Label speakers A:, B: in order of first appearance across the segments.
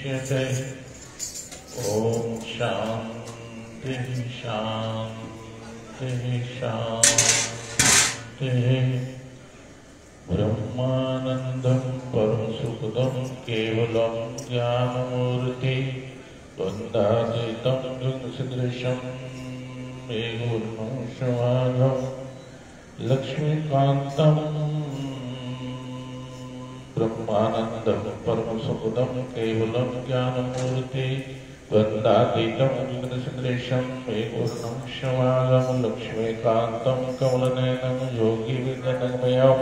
A: मुच्यते। ओम शांति शांति शांति। ब्रह्मानंदं परमसुखदं केवलं ज्ञानमूर्ति वन्दातीतं गगनसदृशं मेघवर्णं लक्ष्मीकान्तं ब्रह्मानंदं परमसुखदं केवलं ज्ञानमूर्ति वन्दातीतं गगनसदृशं मेघवर्णं लक्ष्मीकान्तं कमलनयनं योगिविद्यानगमयं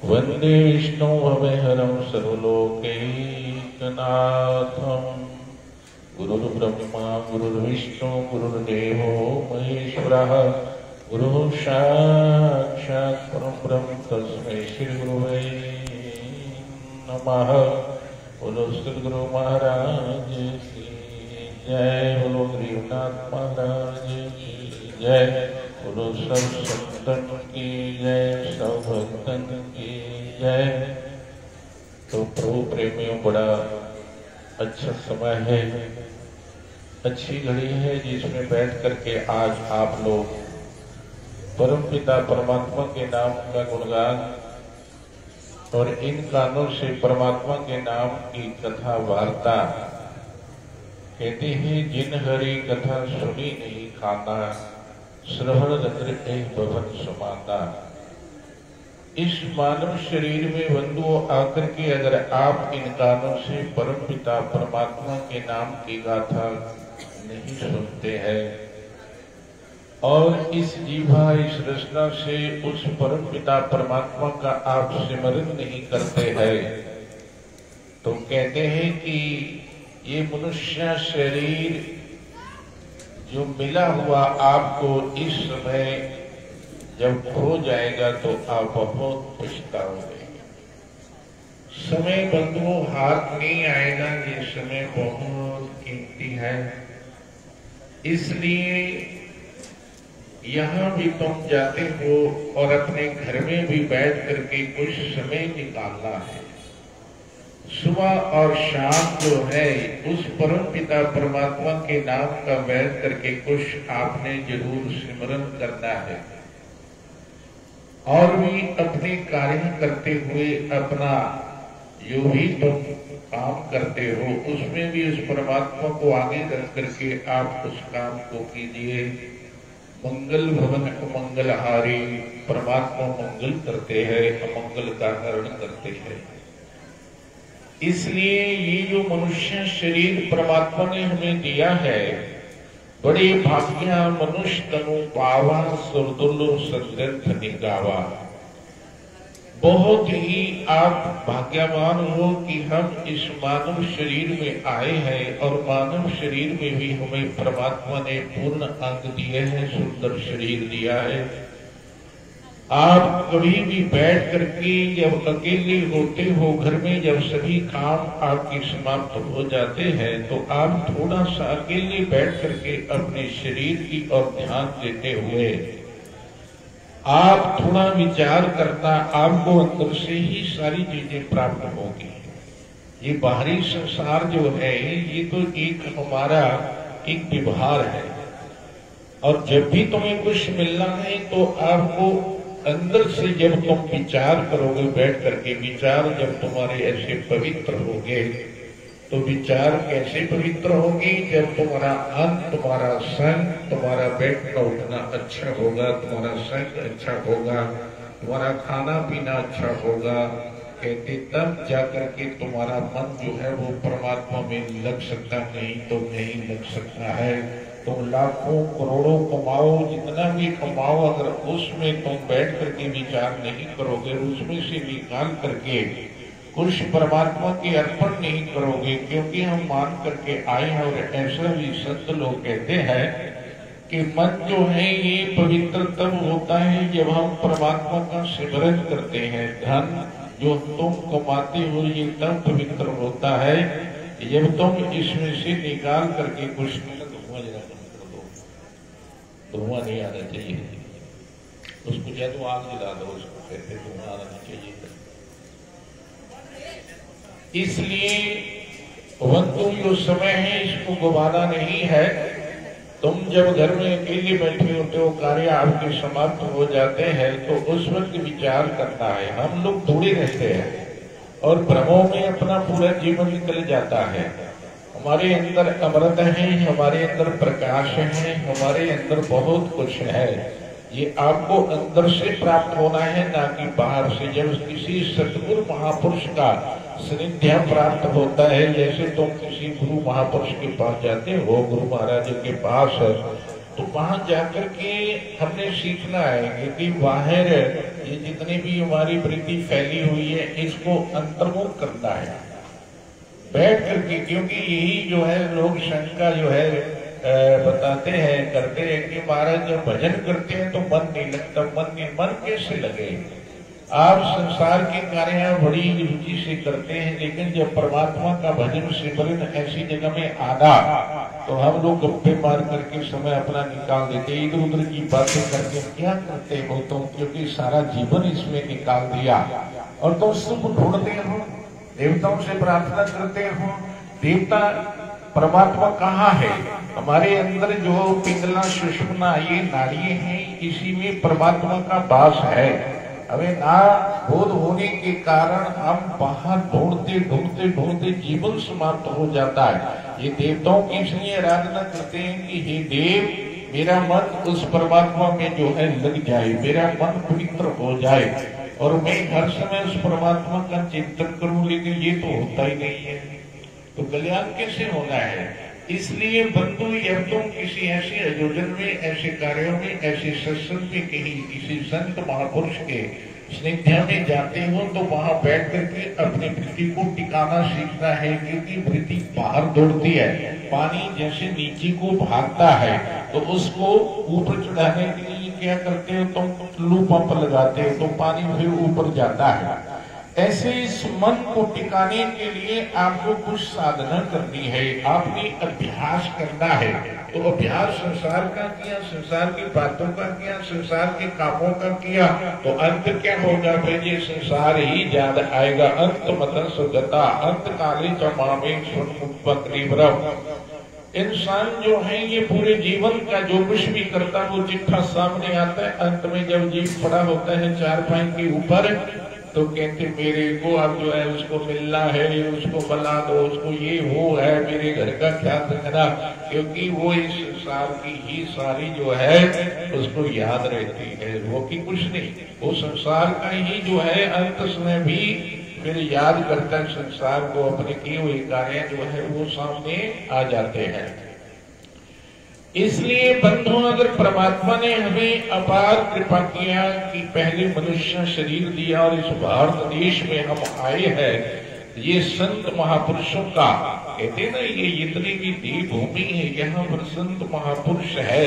A: वन्दे विष्णु भवहरं सर्वलोकैकनाथं। गुरुर्ब्रह्मा गुरुर्विष्णु गुरुर्देवो महेश्वरः गुरुः साक्षात् परब्रह्म तस्मै श्रीगुरुवे नमः। बोलो सद्गुरु महाराज की जय। बोलो गरीबनाथ महाराज की जय। बोलो सब संतन की जय, सब भक्तन की जय। तो प्रभु प्रेमियों, बड़ा अच्छा समय है, अच्छी घड़ी है जिसमें बैठ करके आज आप लोग परमपिता परमात्मा के नाम का गुणगान और इन कानों से परमात्मा के नाम की कथा वार्ता। कहते हैं जिन हरि कथा सुनी नहीं खाना, श्रवण रंध्र एक भवन समाना। इस मानव शरीर में बंधुओं आकर के अगर आप इन कानों से परमपिता परमात्मा के नाम की गाथा नहीं सुनते हैं और इस जीवा इस रचना से उस परमपिता परमात्मा का आप सिमरन नहीं करते हैं, तो कहते हैं कि ये मनुष्य शरीर जो मिला हुआ आपको इस समय जब खो जाएगा तो आप बहुत पछताओगे। समय बंधुओं हाथ नहीं आएगा, ये समय बहुत कीमती है। इसलिए यहाँ भी तुम जाते हो और अपने घर में भी बैठ करके कुछ समय निकालना है। सुबह और शाम जो है उस परम पिता परमात्मा के नाम का बैठ करके कुछ आपने जरूर सिमरन करना है और भी अपने कार्य करते हुए अपना जो भी तुम काम करते हो उसमें भी उस परमात्मा को आगे रख करके आप उस काम को कीजिए। मंगल भवन अमंगलहारी, परमात्मा मंगल करते हैं, अमंगल का हरण करते हैं। इसलिए ये जो मनुष्य शरीर परमात्मा ने हमें दिया है, बड़े भाग्या मनुष्य तनु पावा सुरदुल्लो सदग्रंथ निगावा। बहुत ही आप भाग्यवान हो कि हम इस मानव शरीर में आए हैं और मानव शरीर में भी हमें परमात्मा ने पूर्ण अंग दिए हैं, सुंदर शरीर दिया है। आप कभी भी बैठ करके जब अकेले होते हो घर में, जब सभी काम आपके समाप्त हो जाते हैं, तो आप थोड़ा सा अकेले बैठ करके अपने शरीर की ओर ध्यान देते हुए आप थोड़ा विचार करना, आपको अंदर से ही सारी चीजें प्राप्त होगी। ये बाहरी संसार जो है ये तो एक हमारा एक व्यवहार है, और जब भी तुम्हें कुछ मिलना है तो आपको अंदर से जब तुम विचार करोगे बैठ करके, विचार जब तुम्हारे ऐसे पवित्र होंगे तो विचार कैसे पवित्र होगी? जब तुम्हारा अंत, तुम्हारा संग, तुम्हारा बैठना उठना अच्छा होगा, तुम्हारा संग अच्छा होगा, तुम्हारा खाना पीना अच्छा होगा, कहते तब जाकर के तुम्हारा मन जो है वो परमात्मा में लग सकता, नहीं तो नहीं लग सकता है। तुम लाखों करोड़ों कमाओ, जितना भी कमाओ, अगर उसमें तुम बैठ करके विचार नहीं करोगे, उसमें से निकाल करके कुछ परमात्मा के अर्पण नहीं करोगे, क्योंकि हम मान करके आए हैं और ऐसा भी संत लोग कहते हैं कि मन जो है ये पवित्र तब होता है जब हम परमात्मा का सिमरन करते हैं। धन जो तुम कमाते हो ये तब पवित्र होता है जब तुम इसमें से निकाल करके कुछ धुआं नहीं आना चाहिए, उसको या तो आग जला दो, उसको कहते धुआं आना चाहिए। इसलिए परंतु जो समय है इसको गवाना नहीं है। तुम जब घर में अकेले बैठे होते हो, कार्य आपके समाप्त हो जाते हैं, तो उस वक्त विचार करना है। हम लोग थोड़े रहते हैं और भ्रमों में अपना पूरा जीवन निकल जाता है। हमारे अंदर अमृत है, हमारे अंदर प्रकाश है, हमारे अंदर बहुत कुछ है। ये आपको अंदर से प्राप्त होना है, ना कि बाहर से। जब किसी सतगुरु महापुरुष का सानिध्य प्राप्त होता है, जैसे तुम किसी गुरु महापुरुष के पास जाते हो, गुरु महाराज के पास, तो वहां जाकर के हमने सीखना है कि बाहर ये जितनी भी हमारी वृत्ति फैली हुई है, इसको अंतर्मुख करना है बैठ करके। क्योंकि यही जो है लोग शंका जो है बताते हैं, करते हैं कि महाराज जब भजन करते हैं तो मन नहीं लगता। मन कैसे लगे? आप संसार के कार्य बड़ी रुचि से करते हैं, लेकिन जब परमात्मा का भजन सिमरन ऐसी जगह में आना, तो हम लोग गप्पे मार करके समय अपना निकाल देते, इधर उधर की बातें करके क्या करते हो तुम? क्योंकि सारा जीवन इसमें निकाल दिया और तुम सुख ढूंढते हो, देवताओं से प्रार्थना करते हो। देवता परमात्मा कहाँ है? हमारे अंदर जो पिंगला सुषुम्ना ये नाड़ियां हैं, इसी में परमात्मा का वास है। हमें ना बोध होने के कारण हम बाहर ढूंढते ढूंढते ढूंढते जीवन समाप्त हो जाता है। ये देवताओं की इसलिए आराधना करते हैं कि हे देव, मेरा मन उस परमात्मा में जो है लग जाए, मेरा मन पवित्र हो जाए और मैं हर समय उस परमात्मा का चिंतन करूं। लेकिन ये तो होता ही नहीं है, तो कल्याण कैसे होना है? इसलिए बंधु, जब तुम किसी ऐसे आयोजन में, ऐसे कार्यों में, ऐसे सत्संग में, कहीं किसी संत महापुरुष के सानिध्य में जाते हो, तो वहां बैठ करके अपनी वृत्ति को टिकाना सीखना है। क्योंकि वृत्ति बाहर दौड़ती है, पानी जैसे नीचे को भागता है, तो उसको ऊपर चढ़ाने के लिए क्या करते हो तुम? लू पंप लगाते हो, तो पानी फिर ऊपर जाता है। ऐसे इस मन को टिकाने के लिए आपको कुछ साधना करनी है, आपने अभ्यास करना है। तो अभ्यास संसार का किया, संसार की बातों का किया, संसार के कामों का किया, तो अंत क्या होगा? फिर ये संसार ही याद आएगा। अंत मतन सुगता अंत काले चमामे इंसान जो है ये पूरे जीवन का जो कुछ भी करता वो चिट्ठा सामने आता है। अंत में जब जीव खड़ा होता है चारपाई के ऊपर, तो कहते मेरे को अब जो है उसको मिलना है, उसको बना दो, उसको ये वो है, मेरे घर का ख्याल रखना। क्योंकि वो इस संसार की ही सारी जो है उसको याद रहती है, वो की कुछ नहीं। वो संसार का ही जो है अंत समय भी फिर याद करता है संसार को, अपने किए हुए कार्य जो है वो सामने आ जाते हैं। इसलिए बंधु, अगर परमात्मा ने हमें अपार कृपा किया कि पहले मनुष्य शरीर दिया और इस भारत देश में हम आए हैं, ये संत महापुरुषों का कहते ना, ये जितनी भी देव भूमि है, यहाँ पर संत महापुरुष है,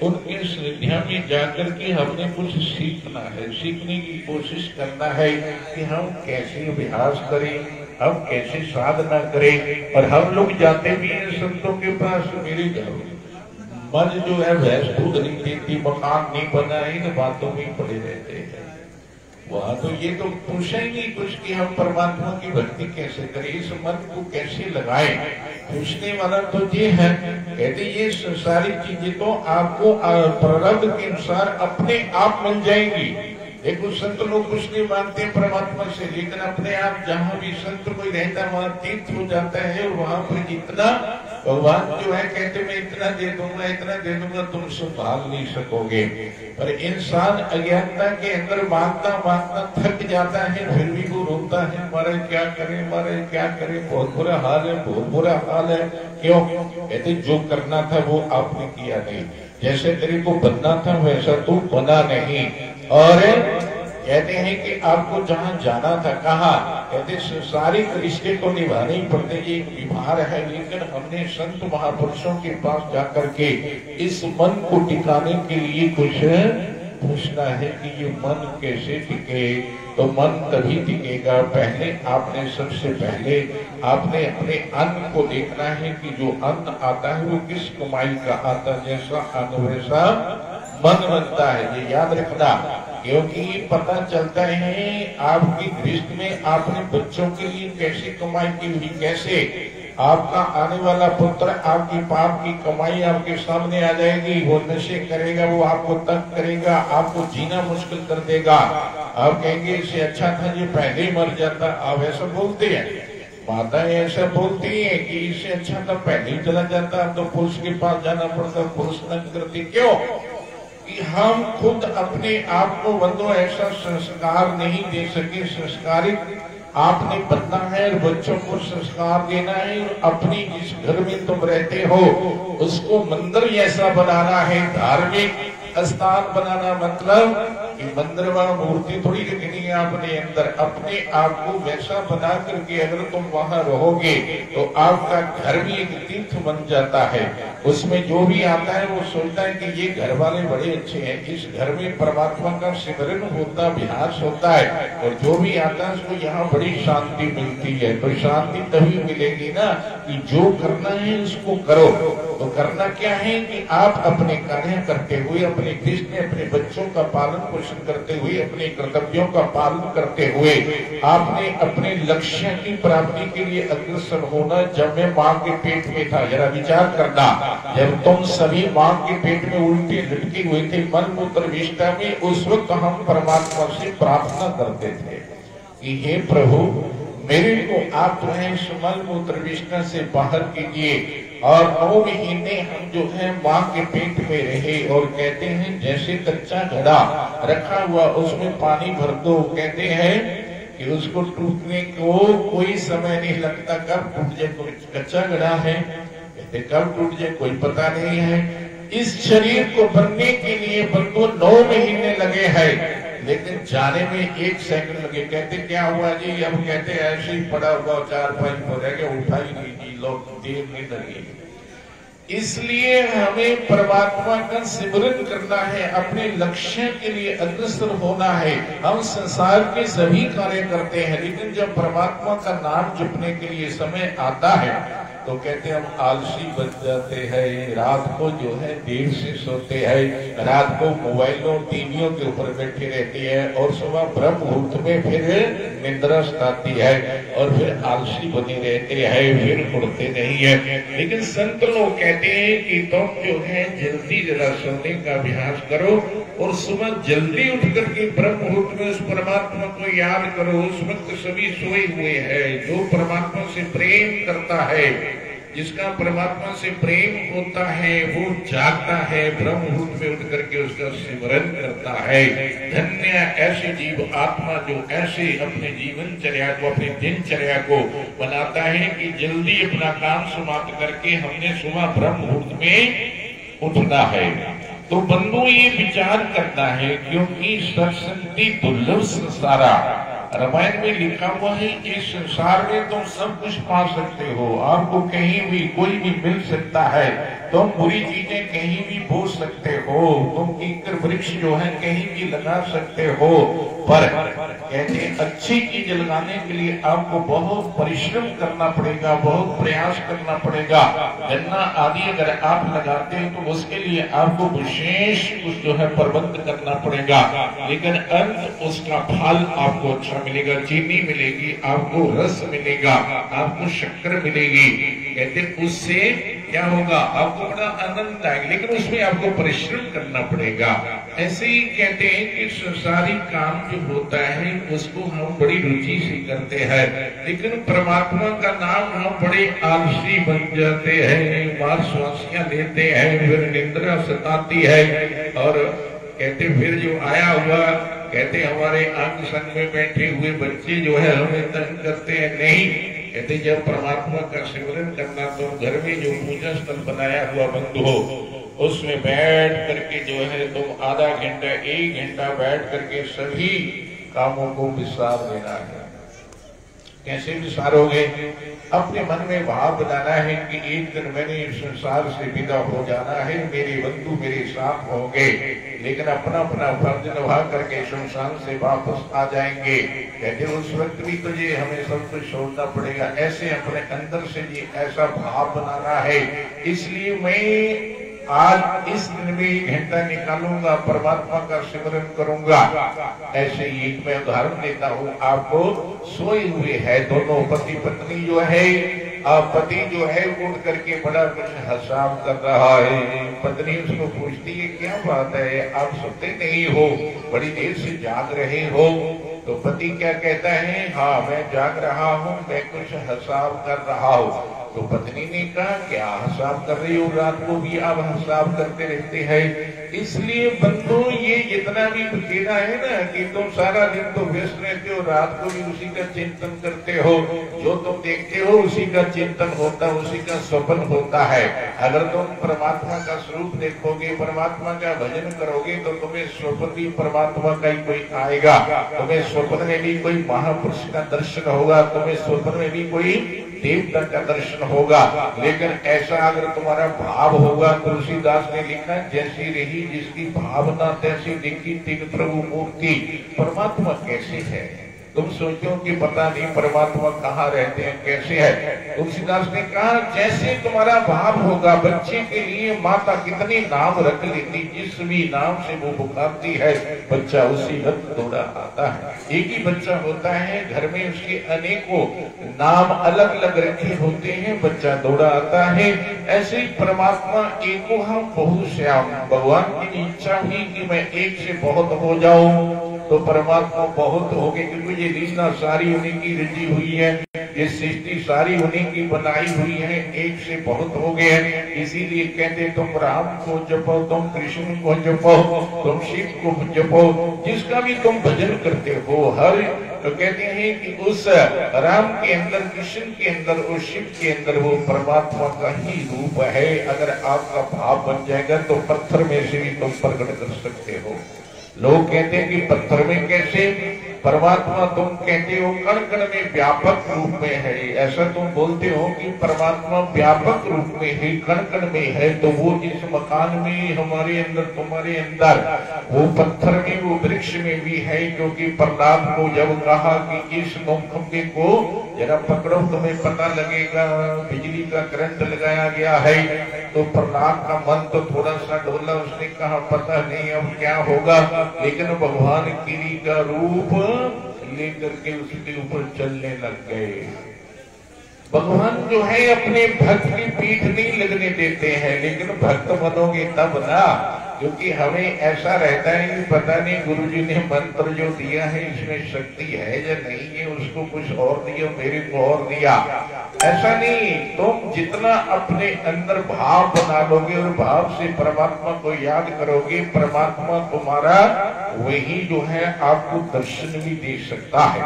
A: उनके सानिध्य में जाकर के हमने कुछ सीखना है, सीखने की कोशिश करना है कि हम कैसे अभ्यास करें, हम कैसे साधना करें। और हम लोग जाते भी हैं संतों के पास, मेरे घर मन जो है भैंस दूध नहीं देती, मकान नहीं बना, इन बातों में पड़े रहते हैं। वहां तो ये तो पूछा ही नहीं कुछ कि हम परमात्मा की भक्ति कैसे करें, इस मन को कैसे लगाएं। पूछने वाला तो ये है, कहते ये सारी चीजें तो आपको प्रारब्ध के अनुसार अपने आप मिल जाएंगी। देखो संत लोग कुछ नहीं मानते परमात्मा से, लेकिन अपने आप जहाँ भी संत कोई रहता है वहां तीर्थ हो जाता है, और वहां पर जितना भगवान जो है कहते मैं इतना दे दूंगा, इतना दे दूंगा, तुम संभाल नहीं सकोगे। पर इंसान अज्ञानता के अंदर मांगता मांगता थक जाता है, फिर भी वो रोता है, हमारे क्या करें, हमारे क्या करें, बहुत बुरा हाल है, बहुत बुरा हाल है। क्यों? कहते जो करना था वो आपने किया नहीं, जैसे तेरे को बनना था वैसा तू बना नहीं। और कहते हैं कि आपको जहां जाना था, कहा? कहते संसारिक रिश्ते तो निभाने ही पड़ते, ये एक व्यवहार है, लेकिन हमने संत महापुरुषों के पास जाकर के इस मन को टिकाने के लिए कुछ पूछना है कि ये मन कैसे टिके। तो मन तभी टिकेगा, पहले आपने सबसे पहले आपने अपने अन्न को देखना है कि जो अन्न आता है वो किस कमाई का आता है, जैसा अन्न वैसा मन बनता है, ये याद रखना। क्योंकि पता चलता है आपकी दृष्टि में आपने बच्चों के लिए कैसी कमाई की हुई, कैसे आपका आने वाला पुत्र आपकी पाप की कमाई आपके सामने आ जाएगी, वो नशे करेगा, वो आपको तंग करेगा, आपको जीना मुश्किल कर देगा। आप कहेंगे इससे अच्छा था ये पहले ही मर जाता। आप ऐसा बोलते हैं, माताएं ऐसा बोलती हैं कि इससे अच्छा था पहले ही चला जाता, अब तो पुलिस के पास जाना पड़ता, पुलिस तंग करती। क्यों? कि हम खुद अपने आप को बंधो ऐसा संस्कार नहीं दे सके। संस्कारित आपने बनना है और बच्चों को संस्कार देना है। अपनी जिस घर में तुम रहते हो उसको मंदिर ऐसा बनाना है, धार्मिक स्थान बनाना। मतलब कि मंदिर व मूर्ति थोड़ी रखनी है अपने अंदर, अपने आप को वैसा बना करके अगर तुम वहां रहोगे तो आपका घर भी एक तीर्थ बन जाता है। उसमें जो भी आता है वो सोचता है कि ये घर वाले बड़े अच्छे हैं, इस घर में परमात्मा का सिमरन होता, अभ्यास होता है, और जो भी आता है उसको यहाँ बड़ी शांति मिलती है। तो शांति तभी मिलेगी ना कि जो करना है उसको करो। तो करना क्या है कि आप अपने कार्य करते हुए, अपने देश में अपने बच्चों का पालन पोषण करते हुए, अपने कर्तव्यों का पालन करते हुए आपने अपने लक्ष्य की प्राप्ति के लिए अग्रसर होना। जब मैं मां के पेट में था, जरा विचार करना, जब तुम सभी मां के पेट में उल्टे लटके हुए थे मन मूत्र विष्ठा में, उस वक्त हम परमात्मा से प्रार्थना करते थे कि हे प्रभु मेरे को आप जो है मल मूत्र विष्ठा से बाहर कीजिए। और 9 महीने हम जो है मां के पेट में रहे, और कहते हैं जैसे कच्चा घड़ा रखा हुआ उसमें पानी भर दो, कहते हैं कि उसको टूटने को कोई समय नहीं लगता, कब टूट जाए। कच्चा घड़ा है, कहते कब टूट जाए कोई पता नहीं है। इस शरीर को बनने के लिए बंधु 9 महीने लगे हैं, लेकिन जाने में 1 सेकंड लगे। कहते क्या हुआ जी? अब कहते ऐसे ही पड़ा हुआ 4-5 हो जाएगा, उठा ही नहीं जी, लोग देर नहीं लगे। इसलिए हमें परमात्मा का सिमरन करना है, अपने लक्ष्य के लिए अग्रसर होना है। हम संसार के सभी कार्य करते हैं, लेकिन जब परमात्मा का नाम जपने के लिए समय आता है तो कहते हैं हम आलसी बन जाते हैं, रात को जो है देर से सोते हैं, रात को मोबाइलों टीवियों के ऊपर बैठे रहते हैं, और सुबह ब्रह्म मुहूर्त में फिर निद्रा सताती है और फिर आलसी बने रहते हैं, फिर उड़ते नहीं है। लेकिन संत लोग कहते हैं कि तुम जो है जल्दी जरा सोने का अभ्यास करो, और सुबह जल्दी उठ करके ब्रह्म मुहूर्त में उस परमात्मा को याद करो। उस वक्त सभी सोए हुए हैं। जो परमात्मा से प्रेम करता है, जिसका परमात्मा से प्रेम होता है, वो जागता है, ब्रह्म मुहूर्त में उठ करके उसका सिमरन करता है। धन्य ऐसे जीव आत्मा जो ऐसे अपने जीवनचर्या को, अपने दिनचर्या को बनाता है कि जल्दी अपना काम समाप्त करके हमने सुबह ब्रह्म मुहूर्त में उठना है। तो बंधु ये विचार करना है, क्योंकि सत्संगति दुर्लभ संसारा। रामायण में लिखा हुआ है कि संसार में तुम सब कुछ पा सकते हो, आपको कहीं भी कोई भी मिल सकता है, तुम बुरी चीजें कहीं भी बो सकते हो, तुम कीकर वृक्ष जो है कहीं भी लगा सकते हो, पर कहते अच्छी चीज लगाने के लिए आपको बहुत परिश्रम करना पड़ेगा, बहुत प्रयास करना पड़ेगा। गन्ना आदि अगर आप लगाते हो तो उसके लिए आपको विशेष कुछ जो है प्रबंध करना पड़ेगा, लेकिन अंत उसका फल आपको अच्छा मिलेगा। चीनी मिलेगी, आपको रस मिलेगा, आपको शक्कर मिलेगी। कहते उससे क्या होगा? आपको बड़ा आनंद आएगा, लेकिन उसमें आपको परिश्रम करना पड़ेगा। ऐसे ही कहते हैं कि संसारी काम जो होता है उसको हम बड़ी रुचि से करते हैं, लेकिन परमात्मा का नाम हम बड़े आलसी बन जाते हैं, मार श्वासियां लेते हैं, फिर निद्रा सताती है, और कहते फिर जो आया हुआ, कहते हमारे अंग संग में बैठे हुए बच्चे जो है हमें तंग करते हैं। नहीं, कहते जब परमात्मा का सिमरन करना तो घर में जो पूजा स्थल बनाया हुआ बंधु हो, उसमें बैठ करके जो है तुम आधा घंटा 1 घंटा बैठ करके सभी कामों को विस्तार देना है। कैसे विस्तारोगे? अपने मन में भाव बनाना है कि एक दिन मैंने इस संसार से विदा हो जाना है, मेरे बंधु मेरे साथ होंगे, लेकिन अपना अपना फर्ज निभा करके संसार से वापस आ जाएंगे। कहते उस वक्त भी तुझे हमें सब कुछ छोड़ना पड़ेगा। ऐसे अपने अंदर से ये ऐसा भाव बनाना है। इसलिए मैं आज इस दिन में 1 घंटा निकालूंगा, परमात्मा का सिमरन करूंगा। ऐसे ही मैं उदाहरण देता हूँ आपको। सोए हुए है दोनों पति पत्नी जो है, पति जो है उठ करके बड़ा कुछ हिसाब कर रहा है। पत्नी उसको पूछती है क्या बात है, आप सोते नहीं हो, बड़ी देर से जाग रहे हो? तो पति क्या कहता है, हाँ मैं जाग रहा हूँ, मैं कुछ हिसाब कर रहा हूँ। तो पत्नी ने कहा क्या हिसाब कर रही हो, रात को भी आप हिसाब करते रहते हैं। इसलिए बंधु ये जितना भी कहना है ना कि तुम सारा दिन तो व्यस्त रहते हो, रात को भी उसी का चिंतन करते हो, जो तुम देखते हो उसी का चिंतन होता है, उसी का स्वप्न होता है। अगर तुम परमात्मा का स्वरूप देखोगे, परमात्मा का भजन करोगे तो तुम्हें स्वप्न भी परमात्मा का ही कोई आएगा, तुम्हें स्वप्न में भी कोई महापुरुष का दर्शन होगा, तुम्हें स्वप्न में भी कोई देवता का दर्शन होगा। लेकिन ऐसा अगर तुम्हारा भाव होगा, तुलसीदास ने लिखा जैसी रही जिसकी भावना तैसी दिखी तिन प्रभु मूर्ति। परमात्मा कैसे है तुम सोचो कि पता नहीं परमात्मा कहाँ रहते हैं, कैसे है। तुलसीदास ने कहा जैसे तुम्हारा भाव होगा, बच्चे के लिए माता कितने नाम रख लेती, जिस भी नाम से वो पुकारती है बच्चा उसी वक्त दौड़ा आता है। एक ही बच्चा होता है, घर में उसके अनेकों नाम अलग अलग रखे होते हैं, बच्चा दौड़ा आता है। ऐसे ही परमात्मा एको हम बहुत श्याम, भगवान की इच्छा हुई कि मैं एक से बहुत हो जाऊं तो परमात्मा बहुत हो गए, क्योंकि ये रीना सारी उन्हीं की रची हुई है, ये सृष्टि सारी उन्हीं की बनाई हुई है, एक से बहुत हो गए हैं। इसीलिए कहते तुम राम को जपो, तुम कृष्ण को जपो, तुम शिव को जपो, जिसका भी तुम भजन करते हो। हर तो कहते हैं कि उस राम के अंदर, कृष्ण के अंदर, उस शिव के अंदर वो परमात्मा का ही रूप है। अगर आपका भाव बन जाएगा तो पत्थर में से भी तुम प्रकट कर सकते हो। लोग कहते हैं कि पत्थर में कैसे, परमात्मा तुम कहते हो कण कण में व्यापक रूप में है, ऐसा तुम बोलते हो कि परमात्मा व्यापक रूप में है, कण कण में है, तो वो इस मकान में, हमारे अंदर, तुम्हारे अंदर, वो पत्थर में, वो वृक्ष में भी है। क्योंकि प्रहलाद को जब कहा कि इस खंभे को जरा पकड़ो तुम्हें पता लगेगा, बिजली का करंट लगाया गया है, तो प्रहलाद का मन तो थोड़ा सा डोला, उसने कहा पता नहीं अब क्या होगा। लेकिन भगवान गिरी का रूप लेकर के उसके ऊपर चलने लग गए। भगवान जो है अपने भक्त की पीठ नहीं लगने देते हैं, लेकिन भक्त बनोगे तब ना, क्योंकि हमें ऐसा रहता है कि पता नहीं गुरुजी ने मंत्र जो दिया है इसमें शक्ति है या नहीं है, उसको कुछ और दिया, मेरे को और दिया। ऐसा नहीं, तुम जितना अपने अंदर भाव बना लोगे और भाव से परमात्मा को याद करोगे, परमात्मा तुम्हारा वही जो है आपको दर्शन भी दे सकता है।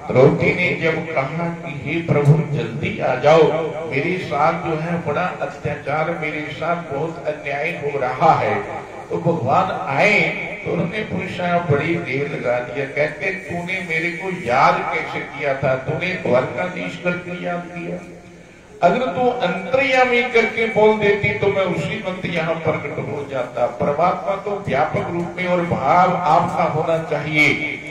A: द्रौपदी ने जब कहा कि हे प्रभु जल्दी आ जाओ, मेरे साथ जो है बड़ा अत्याचार, मेरे साथ बहुत अन्याय हो रहा है, तो भगवान आए तो उन्होंने पूछा, बड़ी देर लगा दिया। कहते तूने मेरे को याद कैसे किया था, तूने द्वारकाधीश करके याद किया। अगर तू अंतर्यामी करके बोल देती तो मैं उसी वक्त यहाँ प्रकट हो जाता। परमात्मा तो व्यापक रूप में, और भाव आपका होना चाहिए।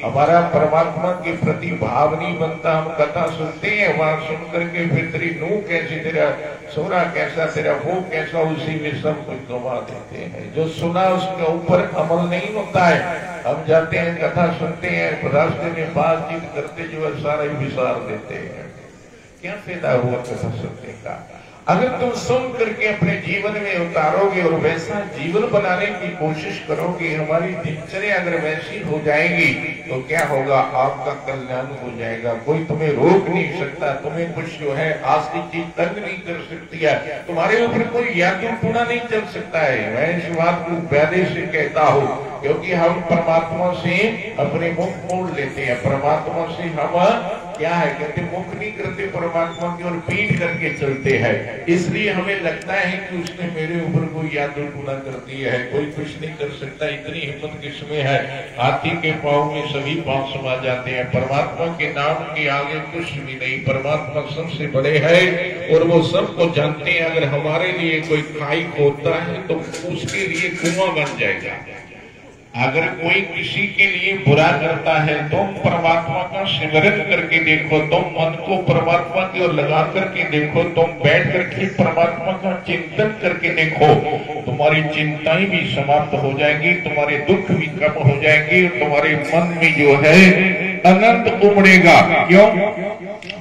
A: हमारा परमात्मा के प्रति भाव नहीं बनता। हम कथा सुनते हैं, वहां सुन करके फिर तेरी नूह कैसी, तेरा सोना कैसा, तेरा वो कैसा, उसी में सब कुछ गवा देते हैं। जो सुना उसके ऊपर अमल नहीं होता है। हम जाते हैं, कथा सुनते हैं, रास्ते में बातचीत करते जो है सारा ही विसार देते हैं। क्या फायदा हुआ कथा सुनने का? अगर तुम सुन करके अपने जीवन में उतारोगे और वैसा जीवन बनाने की कोशिश करोगे, हमारी दिनचर्या अगर वैसी हो जाएगी तो क्या होगा, आपका कल्याण हो जाएगा। कोई तुम्हें रोक नहीं सकता, तुम्हें कुछ जो है आसली चीज तंग नहीं कर सकती है, तुम्हारे ऊपर कोई यादू टूना नहीं चल सकता है। मैं इस बात को प्यारे से कहता हूँ, क्योंकि हम परमात्मा से अपने मुख मोड़ लेते हैं। परमात्मा से हम क्या है कहते, मुख नहीं करते, परमात्मा की ओर पीठ करके चलते हैं। इसलिए हमें लगता है कि उसने मेरे ऊपर कोई याद टूना कर दिया है। कोई कुछ नहीं कर सकता, इतनी हिम्मत किसमें है। हाथी के पांव में सभी पांव समा जाते हैं, परमात्मा के नाम के आगे कुछ भी नहीं। परमात्मा सबसे बड़े है और वो सबको जानते हैं। अगर हमारे लिए कोई खाई खोदता है तो उसके लिए कुआं बन जाएगा। अगर कोई किसी के लिए बुरा करता है, तुम परमात्मा का सिमरन करके देखो, तुम मन को परमात्मा की ओर लगा करके देखो, तुम बैठ करके परमात्मा का चिंतन करके देखो, तुम्हारी चिंताएं भी समाप्त हो जाएंगी, तुम्हारे दुख भी कम हो जाएंगे, तुम्हारे मन में जो है आनंद उमड़ेगा। क्यों?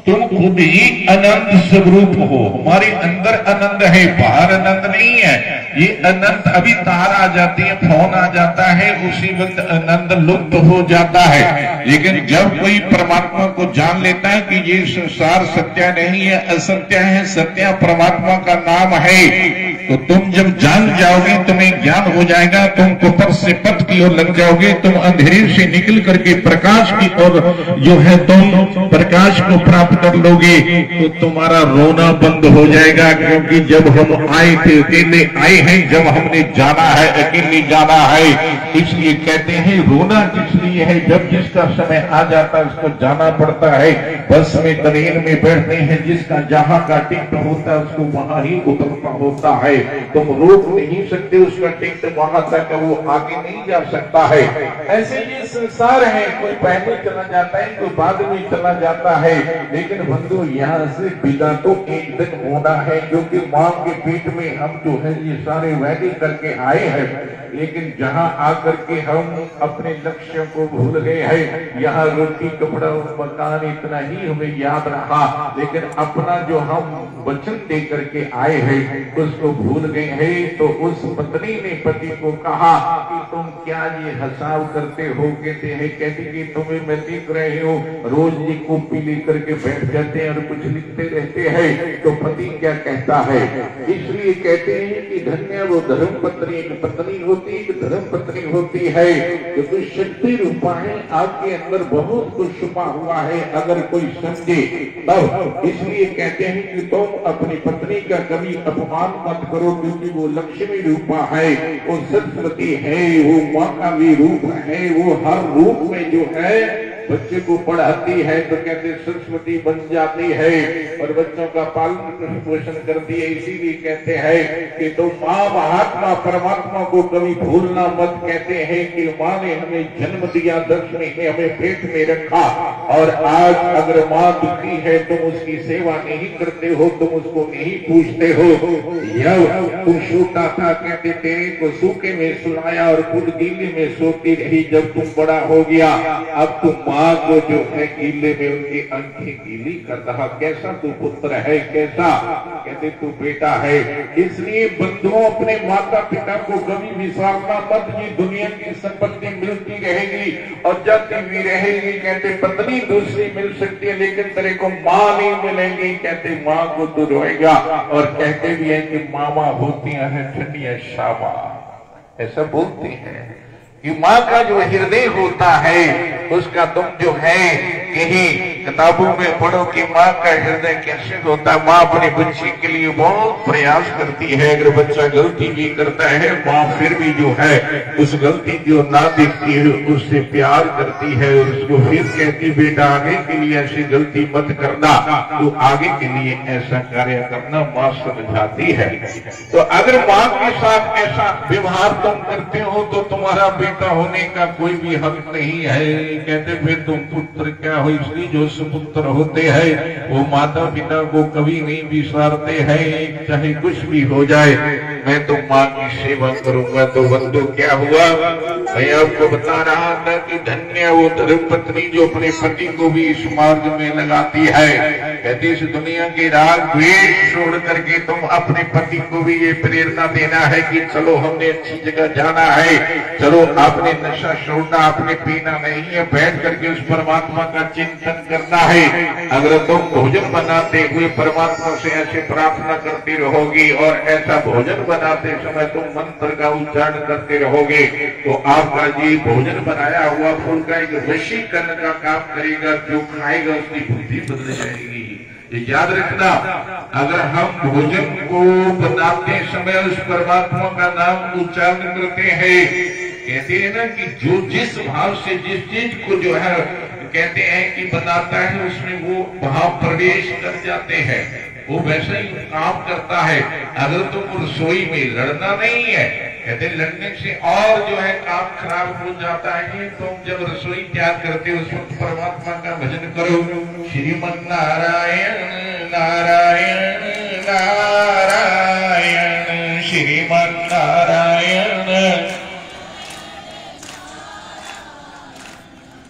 A: तुम खुद ही अनंत स्वरूप हो। हमारे अंदर आनंद है, बाहर आनंद नहीं है। ये अनंत, अभी तार आ जाती है, फोन आ जाता है, उसी वक्त आनंद लुप्त हो जाता है। लेकिन जब कोई परमात्मा को जान लेता है कि ये संसार सत्य नहीं है, असत्य है, सत्य परमात्मा का नाम है, तो तुम जब जान जाओगे, तुम्हें ज्ञान हो जाएगा, तुम कुपर से पथ की ओर लग जाओगे, तुम अंधेरे से निकल करके प्रकाश की ओर जो है तुम प्रकाश को प्राप्त कर लोगे, तो तुम्हारा रोना बंद हो जाएगा। क्योंकि जब हम आए थे अकेले आए हैं, जब हमने जाना है अकेले जाना है। इसलिए कहते हैं रोना किस लिए है, जब जिसका समय आ जाता है उसको जाना पड़ता है। बस में ट्रेन में बैठते हैं, जिसका जहां का टिकट होता है उसको वहां ही उतरना होता है। तुम रोक नहीं सकते उसका टिकट, वहां तक वो आगे नहीं जा सकता है। ऐसे ये संसार है, कोई पहले चला जाता है, कोई बाद में चला जाता है। लेकिन बंधु यहाँ से विदा तो एक दिन होना है, क्योंकि मां के पेट में हम जो है ये सारे वैदे करके आए हैं। लेकिन जहाँ आकर के हम अपने लक्ष्य को भूल गए हैं। यहाँ रोटी कपड़ा मकान इतना ही हमें याद रहा, लेकिन अपना जो हम वचन दे करके आए हैं उसको भूल गए हैं। तो उस पत्नी ने पति को कहा कि तुम क्या ये हसाव करते हो। कहते हैं, कहती कि तुम्हें मैं देख रहे हो रोज ये कॉपी लेकर के बैठ जाते हैं और कुछ लिखते रहते हैं। तो पति क्या कहता है, इसलिए कहते हैं कि धन्य वो धर्म पत्नी, एक पत्नी होती, एक धर्म पत्नी होती है, क्योंकि शक्ति रूपा है, आपके अंदर बहुत कुछ छुपा हुआ है अगर कोई समझे तब। इसलिए कहते हैं कि तुम अपनी पत्नी का कभी अपमान मत करो, क्योंकि वो लक्ष्मी रूपा है, वो सरस्वती है, वो माँ का भी रूप है, वो हर रूप में जो है बच्चे को पढ़ाती है। तो कहते सरस्वती बन जाती है और बच्चों का पालन पोषण करती है। इसीलिए कहते हैं कि तो माँ महात्मा परमात्मा को कभी भूलना मत। कहते हैं कि माँ ने हमें जन्म दिया, 10 महीने हमें पेट में रखा, और आज अगर माँ दुखी है तुम उसकी सेवा नहीं करते हो, तुम उसको नहीं पूछते हो। जब तुम छोटा था कहते तेरे को सूखे में सुलाया और खुद गीले में सोती रही। जब तुम बड़ा हो गया अब तुम माँ को जो है गीले में उनकी आंखें गीली कर रहा। कैसा तू पुत्र है, कैसा, कहते तू बेटा है। इसलिए बंधुओं अपने माता पिता को कभी विसारना मत। ये दुनिया की संपत्ति मिलती रहेगी और जाती भी रहेगी। कहते पत्नी दूसरी मिल सकती है, लेकिन तेरे को माँ नहीं मिलेगी। कहते माँ को तू रोएगा। और कहते भी है कि मामा होती है ठंडिया शामा, ऐसा बोलती है कि माँ का जो हृदय होता है उसका तुम जो है यही किताबों में पढ़ो कि माँ का हृदय कैसे होता है। माँ अपने बच्चे के लिए बहुत प्रयास करती है। अगर बच्चा गलती भी करता है, माँ फिर भी जो है उस गलती जो ना देखती है उससे प्यार करती है और उसको फिर कहती बेटा आगे के लिए ऐसी गलती मत करना, तो आगे के लिए ऐसा कार्य करना माँ समझाती है। तो अगर माँ के साथ ऐसा व्यवहार तुम करते हो तो तुम्हारा बेटा होने का कोई भी हक नहीं है। कहते फिर तुम पुत्र क्या हो। इसलिए जो सुपुत्र होते हैं वो माता पिता को कभी नहीं विसारते हैं, चाहे कुछ भी हो जाए। मैं तो माँ की सेवा करूंगा। तो बंधु क्या हुआ, मैं आपको बता रहा था कि धन्य वो धर्मपत्नी जो अपने पति को भी इस मार्ग में लगाती है। कहते इस दुनिया के राग द्वेष छोड़ करके तुम अपने पति को भी ये प्रेरणा देना है कि चलो हमने अच्छी जगह जाना है, चलो आपने नशा छोड़ना, आपने पीना नहीं है, बैठ करके उस परमात्मा का चिंतन करना है। अगर तुम भोजन बनाते हुए परमात्मा से ऐसे प्रार्थना करती रहोगी और ऐसा भोजन बनाते समय तुम मंत्र का उच्चारण करते रहोगे, तो आपका जी भोजन बनाया हुआ फूल का एक वशीकरण का काम करेगा। जो खाएगा उसकी बुद्धि बदल जाएगी। ये याद रखना, अगर हम भोजन को बनाते समय उस परमात्मा का नाम उच्चारण करते हैं, कहते हैं ना कि जो जिस भाव से जिस चीज को जो है कहते हैं कि बनाता है उसमें वो भाव प्रवेश कर जाते हैं, वो वैसा ही काम करता है। अगर तुम रसोई में लड़ना नहीं है, कहते लड़ने से और जो है काम खराब हो जाता है। तुम जब रसोई तैयार करते हो उस वक्त परमात्मा का भजन करो, श्रीमन नारायण नारायण नारायण श्रीमन नारायण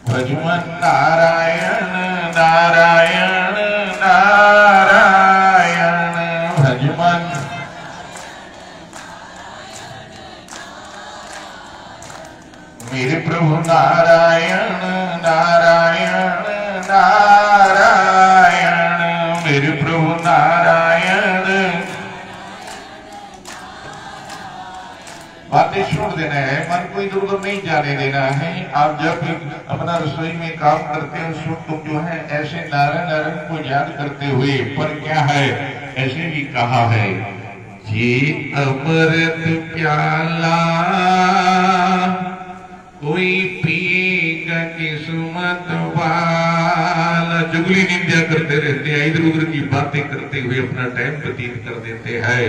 A: भजमन नारायण नारायण मेरे प्रभु नारायण नारायण नारायण, मेरे प्रभु नारायण। बातें छोड़ देना है, मन को इधर उधर नहीं जाने देना है। आप जब अपना रसोई में काम करते हो उस वक्त तुम जो है ऐसे नारायण नारायण को याद करते हुए, पर क्या है ऐसे भी कहा है, ये अमृत प्याला कोई पिएगा किस्मत वाला। जुगली निंदा करते रहते हैं, इधर उधर की बातें करते हुए अपना टाइम व्यतीत कर देते हैं।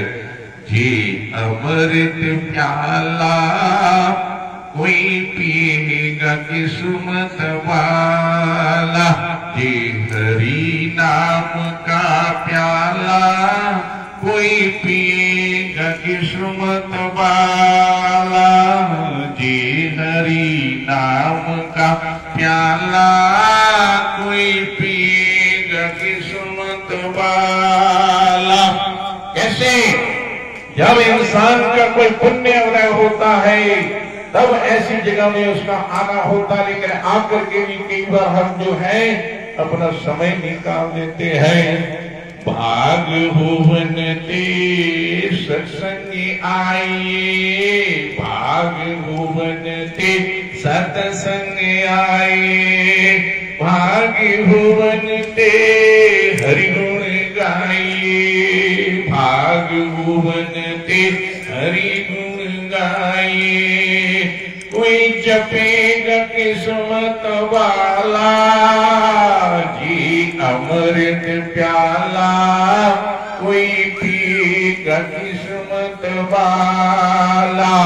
A: ये अमृत प्याला कोई पिएगा किस्मत वाला, ये हरि नाम का प्याला कोई पिएगा किस्मत वाला, जी हरि नाम का प्याला कोई पिएगा किस्मत वाला। कैसे? जब इंसान का कोई पुण्य उदय होता है तब ऐसी जगह में उसका आना होता, लेकिन आकर के भी कई बार हम जो है अपना समय निकाल देते हैं। भाग भुवन ते सत्संगी आइए, भाग भुवन ते सत्संग आइए, भाग भुवन ते हरि गुण गाइए, भाग भुवन ते हरि गुण गाइए। कोई जपेगा किस्मत वाला, जी अमृत प्याला कोई पिएगा किस्मत वाला,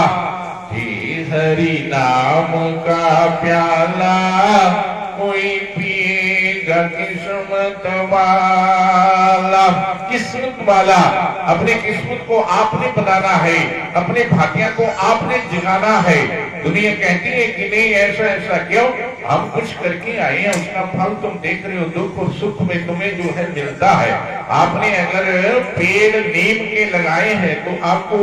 A: जी हरि नाम का प्याला कोई पिएगा किस्मत वाला। किस्मत वाला, अपने किस्मत को आपने बनाना है, अपने भाग्य को आपने जगाना है। दुनिया कहती है कि नहीं ऐसा ऐसा क्यों, हम कुछ करके आए हैं, उसका फल तुम देख रहे हो, दुख और सुख में तुम्हें जो है मिलता है। आपने अगर पेड़ नीम के लगाए हैं तो आपको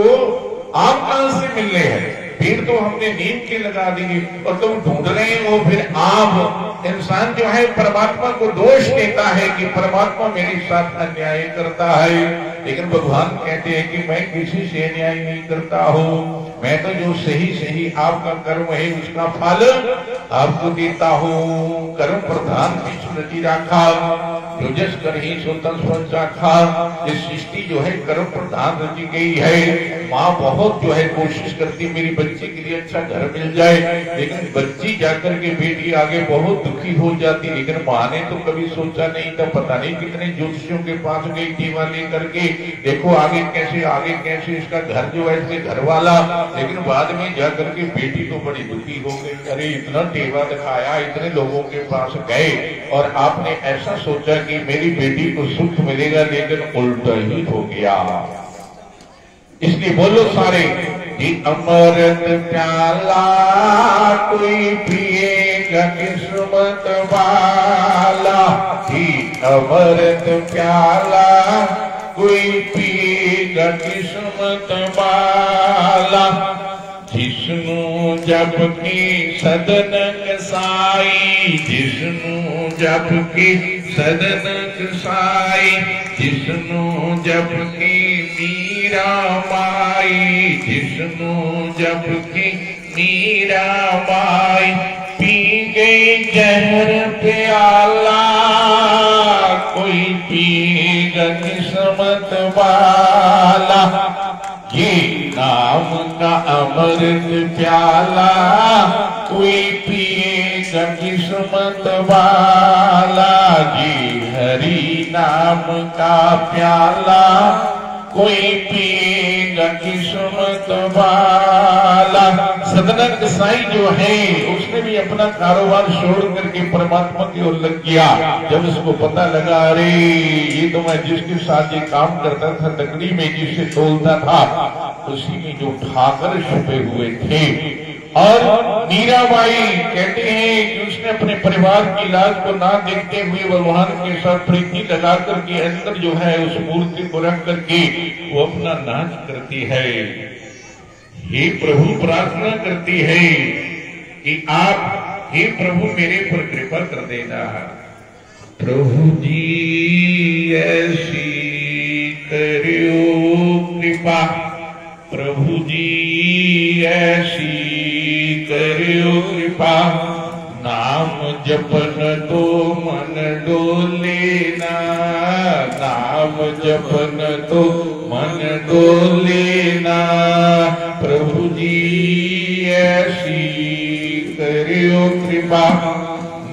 A: आम कहां से मिलने हैं? पेड़ तो हमने नीम के लगा दिए और तुम ढूंढ रहे हो फिर आम। इंसान जो है परमात्मा को दोष देता है कि परमात्मा मेरे साथ अन्याय करता है, लेकिन भगवान कहते हैं कि मैं किसी से अन्याय नहीं करता हूँ, मैं तो जो सही सही आपका कर्म है उसका फल आपको देता हूँ। कर्म प्रधान की स्मृति रखा, जो जस कर ही सो तस रखा। ये सृष्टि जो है कर्म प्रधान रची गई है। माँ बहुत जो है कोशिश करती मेरी बच्ची के लिए अच्छा घर मिल जाए, लेकिन बच्ची जाकर के बेटी आगे बहुत दुखी हो जाती। लेकिन माँ ने तो कभी सोचा नहीं था, पता नहीं कितने ज्योतिषियों के पास गई टीवा लेकर के, देखो आगे कैसे इसका घर जो है इसके घर वाला। लेकिन बाद में जाकर के बेटी तो बड़ी दुखी हो गई, अरे इतना टेवा दिखाया, इतने लोगों के पास गए और आपने ऐसा सोचा कि मेरी बेटी को सुख मिलेगा, लेकिन उल्टा ही हो गया। इसलिए बोलो सारे, कि अमृत प्याला कोई पिएगा किस्मत वाला, कि अमृत प्याला कोई पिएगा किस्मत वाला। जिष्णु जप की सदन कसाई, जिष्णु जप की सदन कसाई, जिष्णु जप की मीरा माई, जिष्णु जप की मीरा माई। पी गई जहर प्याला कोई पिएगा किस्मत वाला, ये नाम का अमृत प्याला कोई पिएगा किस्मत वाला, जी हरि नाम का प्याला कोई पिएगा किस्मत वाला। सदनक साई जो है उसने भी अपना कारोबार छोड़ करके परमात्मा की ओर लग गया। जब उसको पता लगा अरे ये तो मैं जिसके साथ ये काम करता था, लकड़ी में जिसे तोलता था, उसी में जो ठाकर छुपे हुए थे। और मीराबाई कहते हैं कि उसने अपने परिवार की लाज को ना देखते हुए भगवान के साथ प्रीति लगा करके अंदर जो है उस मूर्ति को रख करके वो अपना नाच करती है। हे प्रभु प्रार्थना करती है कि आप हे प्रभु मेरे पर कृपा कर देना। प्रभु जी ऐसी करियो कृपा, प्रभु जी ऐसी करियो कृपा, नाम जपन तो मन डोलेना, नाम जपन तो मन डोलेना। प्रभु जी ऐसी करियो कृपा,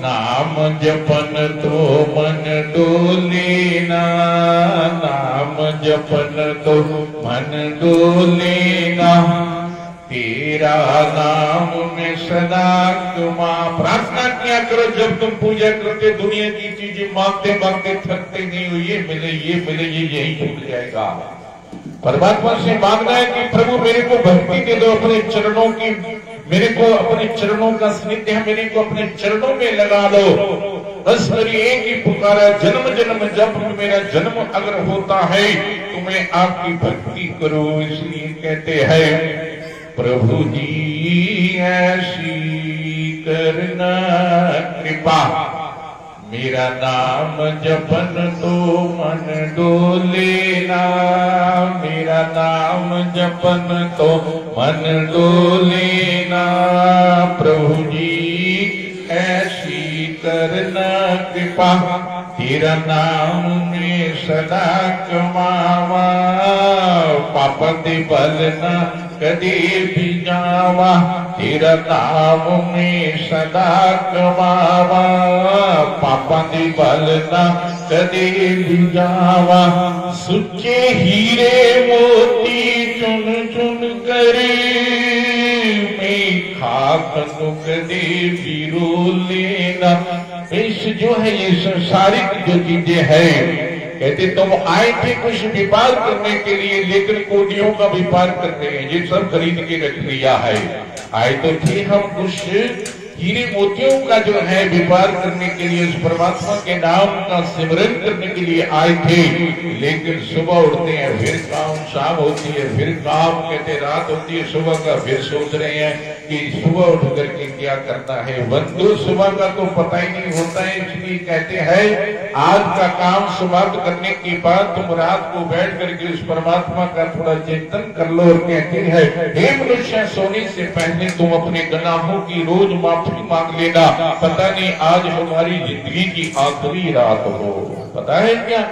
A: नाम जपन तो मन डोलेना, नाम जपन तो मन डोलेना। तेरा नाम में सदा तुमा। प्रार्थना किया करो जब तुम पूजा करते, दुनिया की चीजें मांगते मांगते थकते नहीं हो, ये मिले ये मिले, ये यही छूट जाएगा। परमात्मा से मांगना है कि प्रभु मेरे को भक्ति दे दो अपने चरणों की, मेरे को अपने चरणों का सानिध्य मेरे को अपने चरणों में लगा लो। बस मेरी एक ही पुकार है, जन्म जन्म जब मेरा जन्म अगर होता है तो मैं आपकी भक्ति करूं। इसलिए कहते हैं प्रभु जी ऐसी करना कृपा, मेरा नाम जपन तो मन डोलेना, मेरा नाम जपन तो मन डोलेना। प्रभु जी ऐसी करना कृपा, तेरा नाम में सदा कमावा, पाप दे बलना कदे भी जावा, तेरा नाम में सदा कमावा, पापा दे बलना कदे भी जावा। सुच्चे हीरे मोती चुन चुन करे, मैं खाक कदे भी रो लेना। इस जो है ये संसारिक जो चीजें है, कहते तुम आए थे कुछ व्यापार करने के लिए, लेकिन कोटियों का व्यापार कर रहे हैं, ये सब खरीद के रख लिया है। आए तो थे हम कुछ हीरे मोतियों का जो है व्यापार करने के लिए, उस परमात्मा के नाम का सिमरन करने के लिए आए थे, लेकिन सुबह उठते हैं फिर काम, शाम होती है फिर काम, कहते रात होती है सुबह का फिर सोच रहे हैं कि सुबह उठ करके क्या करना है। बंधु सुबह का तो पता ही नहीं होता है, इसलिए कहते हैं आज का काम समाप्त करने के बाद तुम रात को बैठ करके उस परमात्मा का थोड़ा चिंतन कर लो। और कहते हैं हे मनुष्य, सोने से पहले तुम अपने गुनाहों की रोज माफी मांग लेना, पता नहीं आज हमारी जिंदगी की आखिरी रात हो। पता है क्या?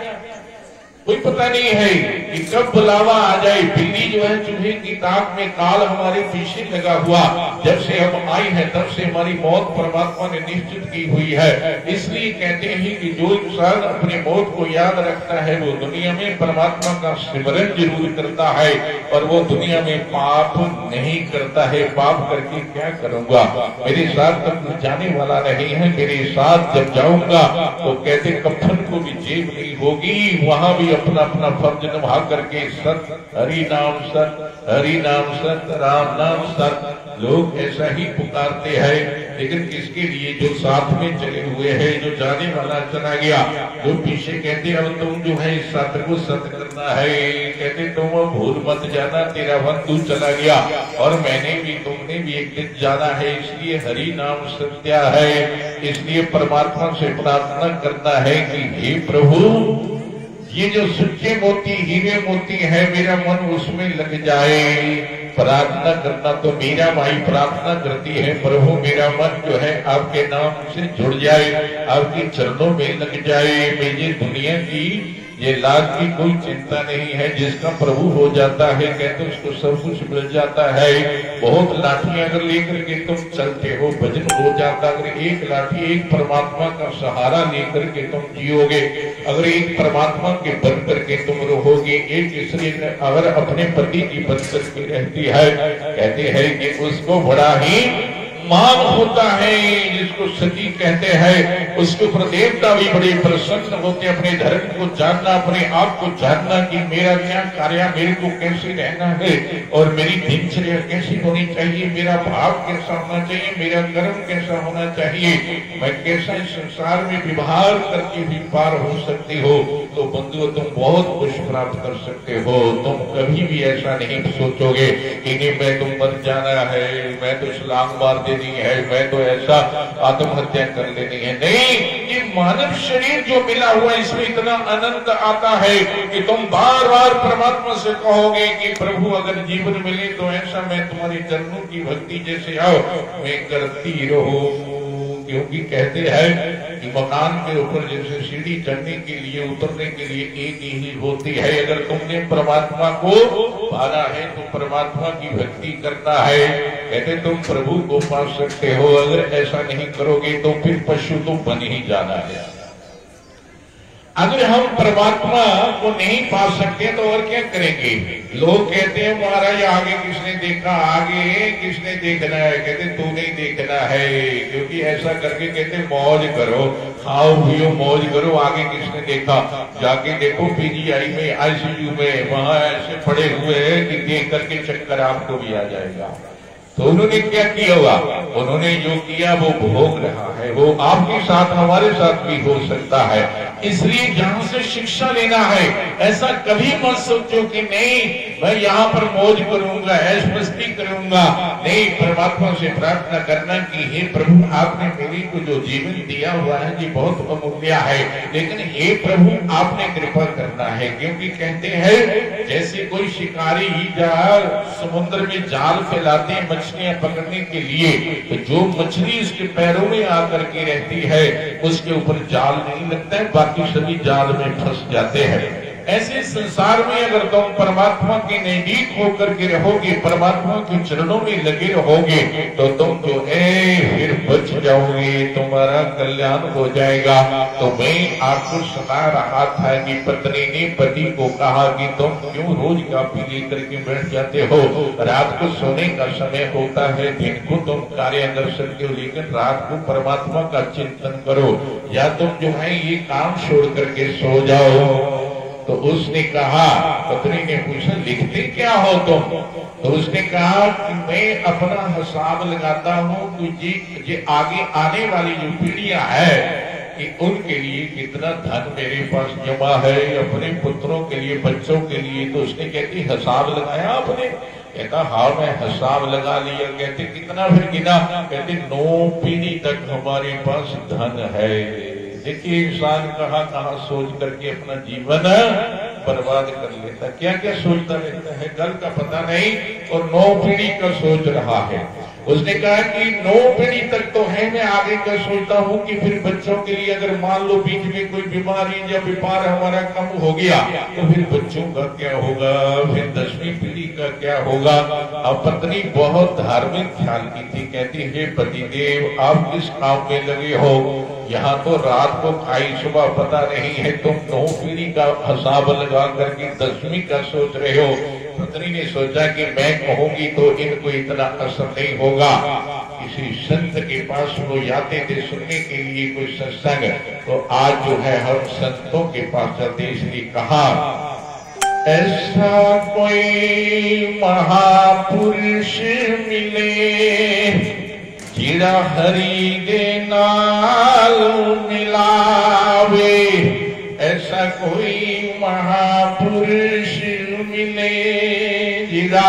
A: कोई पता नहीं है कि कब बुलावा आ जाए। बिल्ली जो है चूहे की ताक में, काल हमारे पीछे लगा हुआ, जब से हम आई है तब से हमारी मौत परमात्मा ने निश्चित की हुई है। इसलिए कहते हैं कि जो इंसान अपनी मौत को याद रखता है वो दुनिया में परमात्मा का सिमरन जरूर करता है, और वो दुनिया में पाप नहीं करता है। पाप करके क्या करूंगा, मेरे साथ तक जाने वाला नहीं है, मेरे साथ जब जाऊंगा तो कहते कफन को भी जेब नहीं होगी, वहां भी अपना अपना फर्ज निभा करके सत हरि नाम सत, हरि नाम सत, राम नाम सत, लोग ऐसा ही पुकारते हैं। लेकिन किसके लिए? जो साथ में चले हुए हैं, जो जाने वाला चला गया, जो पीछे कहते अब तुम जो है इस सत्य को सत्य करना है, कहते तुम भूल मत जाना, तेरा बंधु चला गया और मैंने भी तुमने भी एक दिन जाना है, इसलिए हरि नाम सत्या है। इसलिए परमात्मा से प्रार्थना करना है कि हे प्रभु, ये जो सच्चे मोती हीरे मोती है, मेरा मन उसमें लग जाए। प्रार्थना करना तो मीरा माई प्रार्थना करती है, प्रभु मेरा मन जो है आपके नाम से जुड़ जाए, आपके चरणों में लग जाए। मुझे दुनिया की ये लाज की कोई चिंता नहीं है, जिसका प्रभु हो जाता है कहते उसको सब कुछ मिल जाता है। बहुत लाठियां अगर लेकर के तुम चलते हो, भजन हो जाता, अगर एक लाठी एक परमात्मा का सहारा लेकर के तुम जियोगे, अगर एक परमात्मा के बन करके तुम रहोगे, एक स्त्री अगर अपने पति की बन करके रहती है, कहते हैं कि उसको बड़ा ही मान होता है, जिसको सती कहते हैं, उसके ऊपर देवता भी बड़े प्रसन्न होते हैं। अपने धर्म को जानना, अपने आप को जानना कि मेरा क्या कार्य, मेरे को कैसे रहना है और मेरी दिनचर्या कैसी होनी चाहिए, मेरा भाव कैसा होना चाहिए, मेरा कर्म कैसा होना चाहिए, मैं कैसा इस संसार में व्यवहार करके भी पार हो सकती हो, तो बंधुओं तुम बहुत कुछ प्राप्त कर सकते हो। तुम कभी भी ऐसा नहीं सोचोगे कि नहीं मैं तुम मर जाना है, मैं तो छलांग मार देती लेनी है, मैं तो ऐसा आत्महत्या कर लेनी है। नहीं, ये मानव शरीर जो मिला हुआ है इसमें इतना आनंद आता है कि तुम बार बार परमात्मा से कहोगे कि प्रभु अगर जीवन मिले तो ऐसा मैं तुम्हारे चरणों की भक्ति जैसे आओ मैं करती रहूं। क्योंकि कहते हैं कि मकान के ऊपर जैसे सीढ़ी चढ़ने के लिए उतरने के लिए एक ही होती है, अगर तुमने परमात्मा को पाना है तो परमात्मा की भक्ति करना है। कहते तुम प्रभु को पा सकते हो, अगर ऐसा नहीं करोगे तो फिर पशु तो बन ही जाना है। अगर हम परमात्मा को नहीं पा सकते तो और क्या करेंगे? लोग कहते हैं महाराज आगे किसने देखा, आगे किसने देखना है? कहते तू नहीं देखना है, क्योंकि ऐसा करके कहते मौज करो, खाओ पियो मौज करो, आगे किसने देखा? जाके देखो पीजीआई में, आईसीयू में, वहां ऐसे पड़े हुए हैं कि देख करके चक्कर आपको भी आ जाएगा। तो उन्होंने क्या किया होगा? उन्होंने जो किया वो भोग रहा है, वो आपके साथ हमारे साथ भी हो सकता है। इसलिए जहां से शिक्षा लेना है, ऐसा कभी मत सोचो कि नहीं मैं यहाँ पर मौज करूंगा, ऐश मस्ती करूंगा। नहीं, परमात्मा से प्रार्थना करना कि हे प्रभु आपने मेरी को जो जीवन दिया हुआ है जी बहुत अमूल्य है, लेकिन हे प्रभु आपने कृपा करना है। क्योंकि कहते हैं जैसे कोई शिकारी समुद्र में जाल फैलाते हैं मछलियां पकड़ने के लिए, तो जो मछली उसके पैरों में आकर के रहती है उसके ऊपर जाल नहीं लगता है, बाकी सभी जाल में फंस जाते हैं। ऐसे संसार में अगर तुम परमात्मा के नजदीक होकर के रहोगे, परमात्मा के चरणों में लगे रहोगे, तो तुम जो है फिर बच जाओगे, तुम्हारा कल्याण हो जाएगा। तो मैं आपको सुना रहा था कि पत्नी ने पति को कहा कि तुम क्यों रोज काफी लेकर के बैठ जाते हो? रात को सोने का समय होता है, दिन को तुम कार्य कर सकते हो, लेकिन रात को परमात्मा का चिंतन करो, या तुम जो है ये काम छोड़ करके सो जाओ। तो उसने कहा, पत्नी ने पूछा लिखते क्या हो तुम? तो उसने कहा कि मैं अपना हिसाब लगाता हूँ कि आगे आने वाली जो पीढ़ियां है कि उनके लिए कितना धन मेरे पास जमा है, अपने पुत्रों के लिए, बच्चों के लिए। तो उसने कहती हिसाब लगाया आपने? कहता हाँ मैं हिसाब लगा लिया। कहते कितना? फिर गिना। कहते 9 पीढ़ी तक हमारे पास धन है। देखिए इंसान कहाँ सोच करके अपना जीवन बर्बाद कर लेता, क्या क्या सोचता रहता है, कल का पता नहीं, और 9 पीढ़ी का सोच रहा है। उसने कहा कि 9 पीढ़ी तक तो है, मैं आगे का सोचता हूँ कि फिर बच्चों के लिए अगर मान लो बीच में कोई बीमारी या व्यापार हमारा कम हो गया तो फिर बच्चों का क्या होगा, फिर 10वीं पीढ़ी का क्या होगा। अब पत्नी बहुत धार्मिक ख्याल की थी, कहती है पतिदेव आप किस काम में लगे हो? यहाँ तो रात को खाई सुबह पता नहीं है, तुम 9 पीढ़ी का हिसाब लगा करके 10वीं का सोच रहे हो। पत्नी ने सोचा कि मैं कहूंगी तो इनको इतना असर नहीं होगा। किसी संत के पास वो जाते थे सुनने के लिए कोई सत्संग, तो आज जो है हम संतों के पास जाते, इसलिए कहा ऐसा कोई महापुरुष मिले जिड़ा हरि दे नाल मिलावे। ऐसा कोई महापुरुष मिले जिड़ा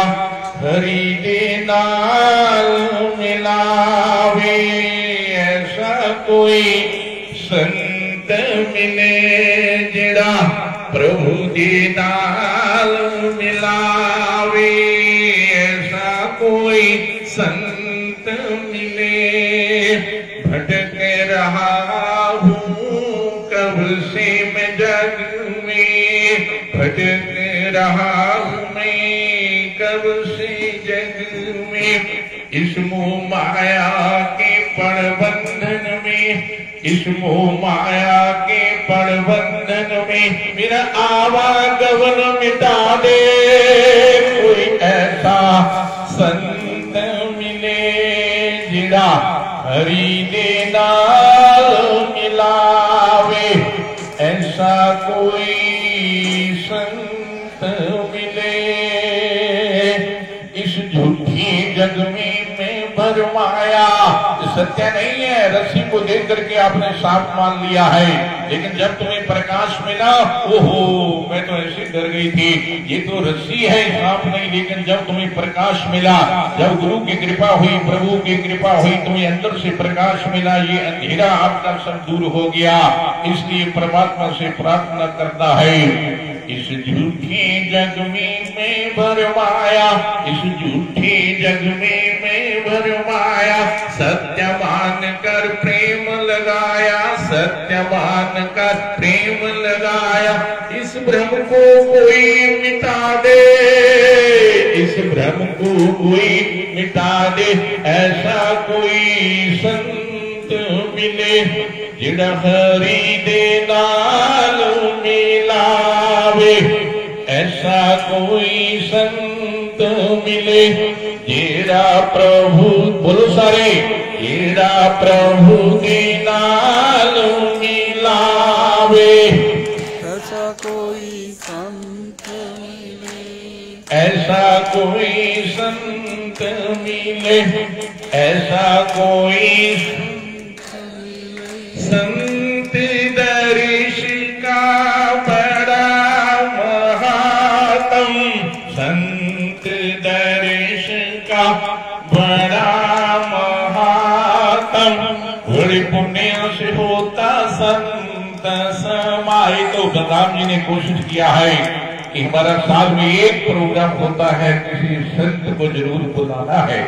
A: हरि दे नाल मिलावे। ऐसा कोई संत मिले जिड़ा प्रभु दे नाल मिलावे। ऐसा कोई संत मिले भटक रहा हूँ कब से मैं जग में, भटक रहा हूँ मैं कब से जग में। इस मोह माया के पड़बंधन में, इस मोह माया के पड़बंधन में मेरा आवागमन मिटा दे। कोई ऐसा संत मिले जिड़ा हरि दे नाल मिलावे। ऐसा कोई संत मिले इस झूठी जग में भरमाया। सत्य नहीं है, रस्सी को देख करके आपने सांप मान लिया है, लेकिन जब तुम्हें प्रकाश मिला ओहो मैं तो ऐसी डर गई थी, ये तो रस्सी है सांप नहीं लेकिन जब तुम्हें प्रकाश मिला, जब गुरु की कृपा हुई, प्रभु की कृपा हुई, तुम्हें अंदर से प्रकाश मिला, ये अंधेरा आपका सब दूर हो गया। इसलिए परमात्मा से प्रार्थना करना है, इस झूठे जग में भरमाया, इस झूठे जग में भरमाया, सत्य मान कर प्रेम लगाया, सत्य मान कर प्रेम लगाया। इस भ्रम को कोई मिटा दे, इस भ्रम को कोई मिटा दे, ऐसा कोई संत मिले जिड़ हरि दे नाल मिलावे, ऐसा कोई संत मिले जेड़ा प्रभु, बोलो सारे, जेड़ा प्रभु दे नाल मिलावे,
B: ऐसा कोई संत मिले,
A: ऐसा कोई संत मिले, ऐसा कोई संत दर्श का बड़ा महात्म, संत दर्श का बड़ा महात्म, बड़े पुण्य से होता संत समाई। तो बलराम जी ने कोशिश किया है कि हमारा साल में एक प्रोग्राम होता है, किसी संत को जरूर बुलाना है।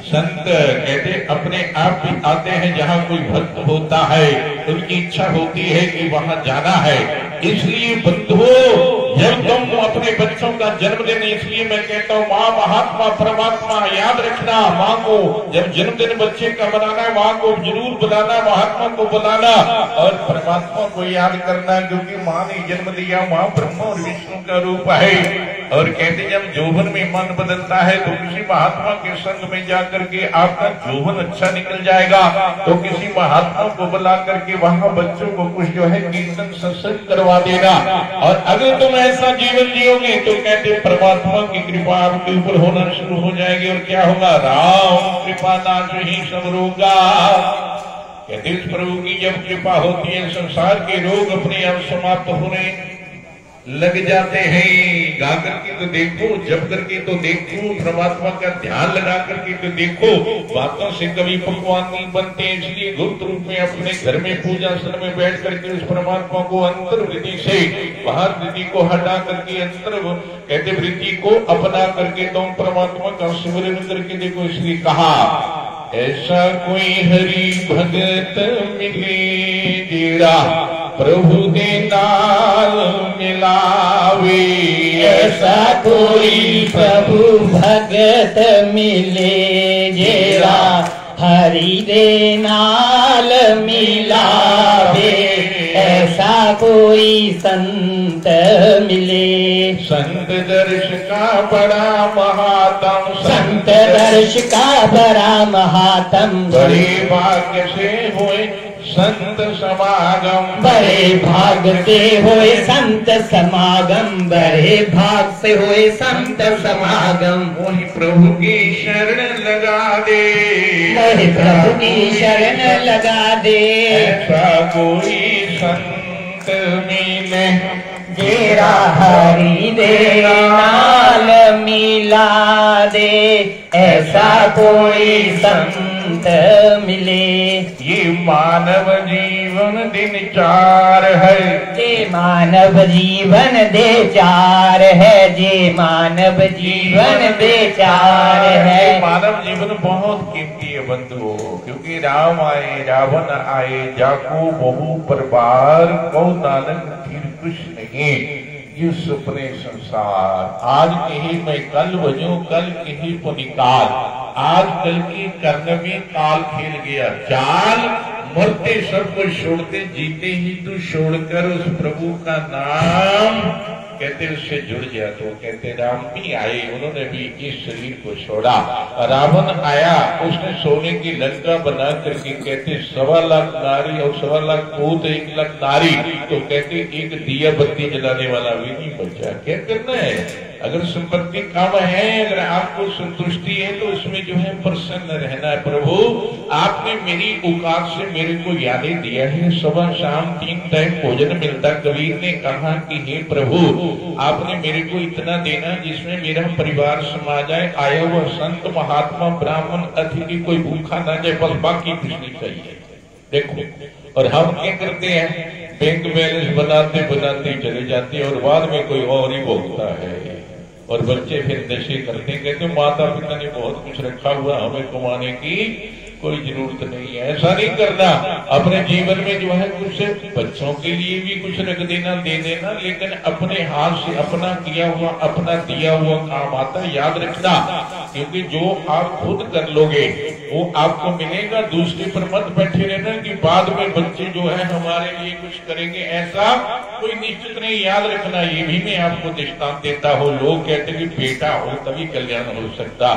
A: संत कहते अपने आप भी आते हैं, जहाँ कोई भक्त होता है उनकी इच्छा होती है कि वहां जाना है। इसलिए बंधुओं, जब तुम अपने बच्चों का जन्मदिन, इसलिए मैं कहता हूँ माँ महात्मा परमात्मा याद रखना, माँ को जब जन्मदिन बच्चे का मनाना है, माँ को जरूर बुलाना, महात्मा को बुलाना और परमात्मा को याद करना, क्योंकि माँ ने जन्म दिया, माँ ब्रह्मा और विष्णु का रूप है। और कहते जब यौवन में मन बदलता है तो किसी महात्मा के संग में जाकर के आपका यौवन अच्छा निकल जाएगा। तो किसी महात्मा को बुला करके वहां बच्चों को कुछ जो है कीर्तन सत्संग करवा देना। और अगर तुम ऐसा जीवन जियोगे तो कहते परमात्मा की कृपा आपके ऊपर होना शुरू हो जाएगी। और क्या होगा? राम कृपा नाश ही सब रोगा। कहते इस प्रभु की जब कृपा होती है, संसार के रोग अपने आप समाप्त होने लग जाते हैं। गा करके तो देखो, जप करके तो देखो, परमात्मा का ध्यान लगा करके तो देखो। बातों से कभी पकवान नहीं बनते, इसलिए गुप्त रूप में अपने घर में पूजा स्थल में बैठ करके उस परमात्मा को अंतर वृद्धि से बाहर वृद्धि को हटा करके अंतर कहते वृद्धि को अपना करके तुम परमात्मा का स्मरण करके देखो। इसलिए कहा ऐसा कोई हरि भगत मिले जेड़ा प्रभु दे नाल मिलावे,
C: ऐसा कोई प्रभु भगत मिले जेड़ा हरि दे नाल मिलावे, ऐसा कोई संत मिले।
A: संत दर्श का बड़ा महात्म,
C: संत दर्श का बड़ा महात्म,
A: बड़े भाग्य से हुए संत समागम,
C: बड़े भाग से होए संत समागम, बड़े भाग से होए संत समागम।
A: वही प्रभु की शरण लगा दे,
C: वही प्रभु की शरण लगा दे।
A: ऐसा कोई संत मिले
C: जेरा हरि दे नाल मिला दे, ऐसा कोई संत मिले।
A: ये मानव जीवन दिन चार है,
C: जे मानव जीवन दे चार है, जे मानव जीवन दे चार है।
A: मानव जीवन बहुत कीमती है बंधुओं, क्योंकि राम आए रावण आए, जाको बहु परबार को नानक फिर कुछ नहीं। ये सपने संसार आज कहीं मैं कल बजूं, कल कहीं को निकाल, आज कल की करने में काल खेल गया चाल। मरते सब कुछ छोड़ते, जीते ही तू छोड़कर उस प्रभु का नाम कहते उससे जुड़ गया। तो कहते राम भी आए, उन्होंने भी इस शरीर को छोड़ा। रावण आया, उसने सोने की लंका बना करके कहते 1.25 लाख नारी और 1.25 लाख पूत, 1 लाख नारी। तो कहते एक दिया बत्ती जलाने वाला भी नहीं बचा। क्या करना है? अगर संपत्ति कम है, अगर आपको संतुष्टि है तो उसमें जो है प्रसन्न रहना है। प्रभु आपने मेरी औकात से मेरे को यादें दिया है, सुबह शाम 3 टाइम भोजन मिलता। कबीर ने कहा कि हे प्रभु आपने मेरे को इतना देना जिसमें मेरा परिवार समा जाए, आया हुआ संत महात्मा ब्राह्मण अतिथि कोई भूखा ना जाए, बस बाकी कुछ नहीं चाहिए। देखो, और हम क्या करते हैं, बैंक बैलेंस बनाते बनाते चले जाते हैं और बाद में कोई और ही भोगता है। और बच्चे फिर नशे करते हैं, कहते माता पिता ने बहुत कुछ रखा हुआ, हमें कमाने की कोई जरूरत नहीं है। ऐसा नहीं करना, अपने जीवन में जो है कुछ बच्चों के लिए भी कुछ रख देना, दे देना, लेकिन अपने हाथ से अपना किया हुआ, अपना दिया हुआ काम आता है, याद रखना। क्योंकि जो आप खुद कर लोगे वो आपको मिलेगा, दूसरे पर मत बैठे रहना कि बाद में बच्चे जो है हमारे लिए कुछ करेंगे, ऐसा कोई निश्चित नहीं। याद रखना, ये भी मैं आपको दृष्टांत देता हूँ। लोग कहते कि बेटा हो तभी कल्याण हो सकता,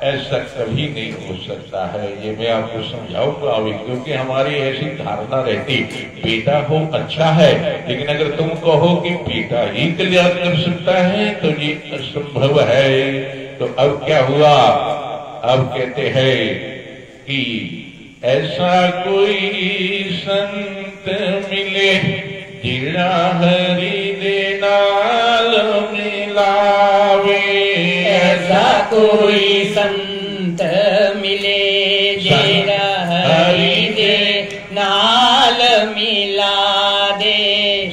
A: ऐसा कभी नहीं हो सकता है। ये मैं आपको समझाऊंगा अभी, क्योंकि हमारी ऐसी धारणा रहती बेटा हो अच्छा है, लेकिन अगर तुम कहो कि बेटा ही कल्याण कर सकता है तो ये असंभव है। तो अब क्या हुआ, अब कहते हैं कि ऐसा कोई संत मिले जिड़ा हरि दे नाल मिलावे,
C: ऐसा कोई संत मिले जिड़ा हरि दे नाल मिला दे।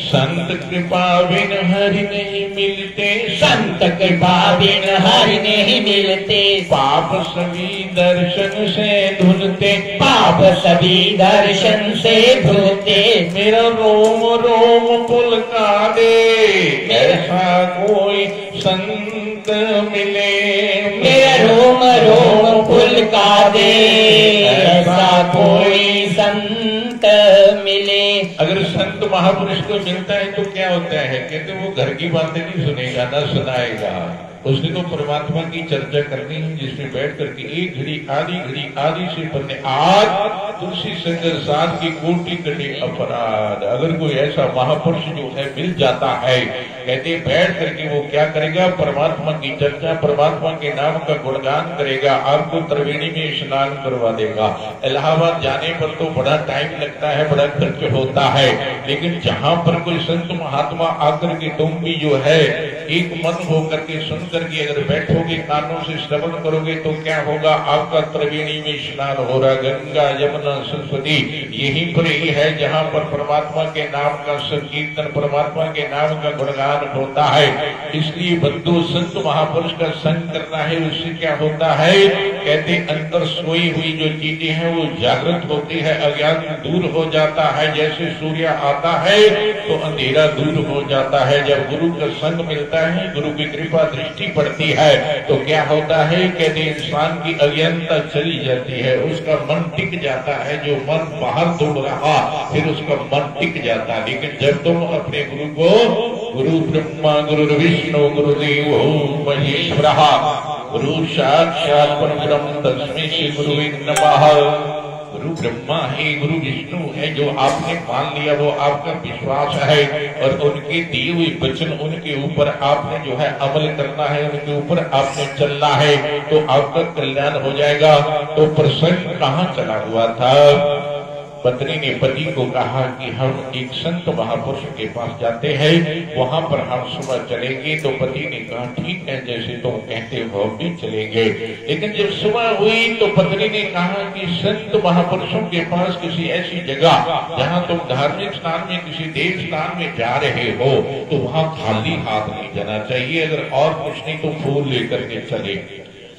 A: संत कृपा बिन हरि नहीं मिलते,
C: संत कृपा बिन हरि नहीं मिलते,
A: पाप सभी दर्शन से धुलते,
C: पाप सभी दर्शन से धुलते।
A: मेरा रोम रोम पुलका दे, ऐसा कोई संत मिले,
C: मेरा रोम रोम पुलका दे, ऐसा कोई संत मिले।
A: अगर संत महापुरुष को मिलता है तो क्या होता है, कहते वो घर की बातें नहीं सुनेगा, ना सुनाएगा, उसने तो परमात्मा की चर्चा करनी है, जिसमें बैठ करके एक घड़ी आदि से पढ़ने। आज तुलसी संगर साध की कोटि कटे अपराध। अगर कोई ऐसा महापुरुष जो है मिल जाता है, कहते बैठ करके वो क्या करेगा, परमात्मा की चर्चा, परमात्मा के नाम का गुणगान करेगा, आपको त्रिवेणी में स्नान करवा देगा। इलाहाबाद जाने पर तो बड़ा टाइम लगता है, बड़ा खर्च होता है, लेकिन जहां पर कोई संत महात्मा आकर के तुम भी जो है एक मन होकर के सुन करके अगर बैठोगे, कानों से श्रवण करोगे, तो क्या होगा, आपका त्रिवेणी में स्नान हो रहा। गंगा यमुना सरस्वती यहीं पर ही है जहां पर परमात्मा के नाम का संकीर्तन, परमात्मा के नाम का गुणगान होता है। इसलिए बंधु संत महापुरुष का संग करना है, उससे क्या होता है, कहते अंदर सोई हुई जो चीजें हैं वो जागृत होती है, अज्ञान दूर हो जाता है। जैसे सूर्य आता है तो अंधेरा दूर हो जाता है। जब गुरु का संग मिलता है, गुरु की कृपा दृष्टि पड़ती है, तो क्या होता है, कहते इंसान की अज्ञानता चली जाती है, उसका मन टिक जाता है। जो मन बाहर दौड़ रहा फिर उसका मन टिक जाता है। लेकिन जब तुम अपने गुरु को गुरु ब्रह्मा गुरु विष्णु गुरुदेव महेश्वरः गुरु साक्षात् परब्रह्म तस्मै श्री गुरुवे नमः। गुरु ब्रह्मा है, गुरु विष्णु है, जो आपने मान लिया वो आपका विश्वास है, और उनके दिए हुए वचन, उनके ऊपर आपने जो है अमल करना है, उनके ऊपर आपने चलना है, तो आपका कल्याण हो जाएगा। तो प्रसंग कहाँ चला हुआ था, पत्नी ने पति को कहा कि हम एक संत महापुरुष के पास जाते हैं, वहां पर हम सुबह चलेंगे। तो पति ने कहा ठीक है, जैसे तुम कहते हो हम भी चलेंगे। लेकिन जब सुबह हुई तो पत्नी ने कहा कि संत महापुरुषों के पास किसी ऐसी जगह जहां तुम धार्मिक स्थान में, किसी देव स्थान में जा रहे हो, तो वहां खाली हाथ नहीं जाना चाहिए। अगर और कुछ नहीं तो फूल लेकर के चले।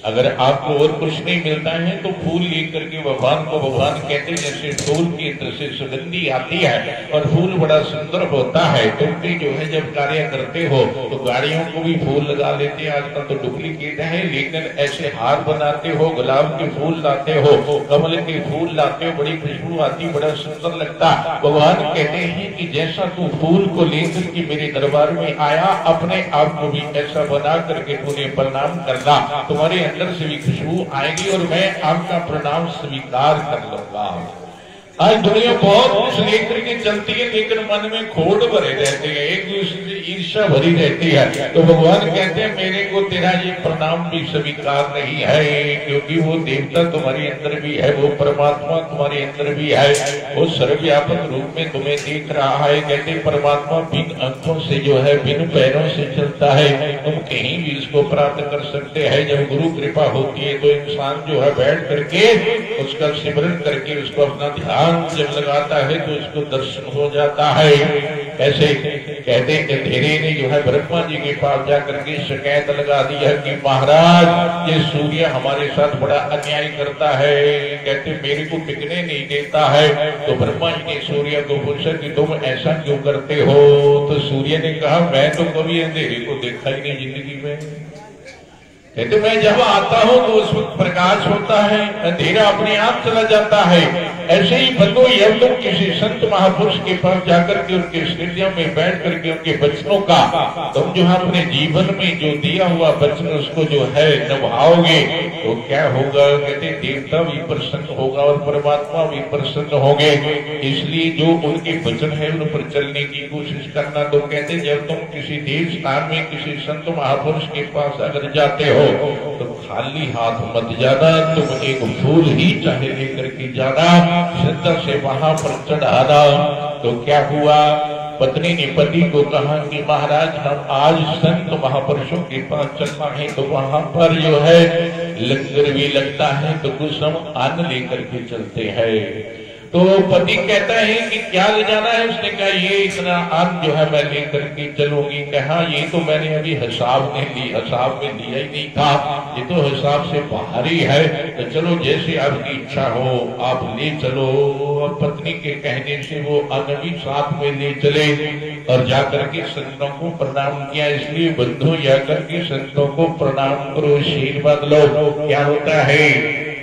A: अगर आपको और कुछ नहीं मिलता है तो फूल लेकर के भगवान को, भगवान कहते हैं जैसे फूल की अंदर से सुगंधी आती है और फूल बड़ा सुंदर होता है। तुम भी जो है जब कार्य करते हो तो गाड़ियों को भी फूल लगा लेते हैं, आजकल तो डुप्लीकेट है, लेकिन ऐसे हार बनाते हो, गुलाब के फूल लाते हो, कमल के फूल लाते हो, बड़ी खुशबू आती, बड़ा सुंदर लगता। भगवान कहते हैं कि जैसा तू फूल को लेकर के मेरे दरबार में आया, अपने आप को भी ऐसा बना करके तूने प्रणाम करना, तुम्हारे अंदर से भी खुशबू आएगी और मैं आपका प्रणाम स्वीकार कर लूंगा। आज दुनिया बहुत कुछ लेकर के चलती है, लेकिन मन में खोट भरे रहते हैं, एक दूसरे से ईर्ष्या भरी रहती है। तो भगवान कहते हैं मेरे को तेरा ये प्रणाम भी स्वीकार नहीं है, क्योंकि वो देवता तुम्हारे अंदर भी है, वो परमात्मा तुम्हारे अंदर भी है, वो सर्वव्यापक रूप में तुम्हें देख रहा है। कहते परमात्मा बिन आंखों से जो है, बिन पैरों से चलता है, तुम कहीं भी इसको प्राप्त कर सकते हैं। जब गुरु कृपा होती है तो इंसान जो है बैठ करके उसका सिमरन करके उसको अपना ध्यान जब लगाता है तो उसको दर्शन हो जाता है। ऐसे कहते हैं कि धीरे ने जो है ब्रह्मा जी के पास जाकर के शिकायत लगा दी है कि महाराज ये सूर्य हमारे साथ बड़ा अन्याय करता है, कहते मेरे को टिकने नहीं देता है। तो ब्रह्मा जी ने सूर्य को पूछा कि तुम ऐसा क्यों करते हो? तो सूर्य ने कहा मैं तो कभी अंधेरे को देखा ही नहीं जिंदगी में, कहते मैं जब आता हूं तो उस वक्त प्रकाश होता है, अंधेरा अपने आप चला जाता है। ऐसे ही बंधु जब तुम किसी संत महापुरुष के पास जाकर के उनके स्टेडियम में बैठ करके उनके वचनों का तुम जो है अपने जीवन में जो दिया हुआ वचन उसको जो है निभाओगे तो क्या होगा? कहते देवता भी प्रसन्न होगा और परमात्मा भी प्रसन्न होंगे। इसलिए जो उनके वचन है उन पर चलने की कोशिश करना। तो कहते जब तुम किसी देव स्थान में किसी संत महापुरुष के पास अगर जाते हो तो खाली हाथ मत जाना, तुम एक फूल ही चाहे लेकर के जाना, श्रद्धा से वहां पर चढ़ाना। तो क्या हुआ? पत्नी ने पति को कहा कि महाराज हम आज संत महापुरुषों के पास चलना है, तो वहां पर जो है लंगर भी लगता है, तो कुछ हम अन्न लेकर के चलते हैं। तो पति कहता है कि क्या ले जाना है? उसने कहा ये इतना अन्न जो है मैं लेकर के चलूंगी। कहा ये तो मैंने अभी हिसाब में लिया ही नहीं था, ये तो हिसाब से बाहर ही है, तो चलो जैसे आपकी इच्छा हो आप ले चलो। और पत्नी के कहने से वो अन्न भी साथ में ले चले और जाकर के संतों को प्रणाम किया। इसलिए बंधु जाकर के संतों को प्रणाम करो, आशीर्वाद लो। क्या होता है?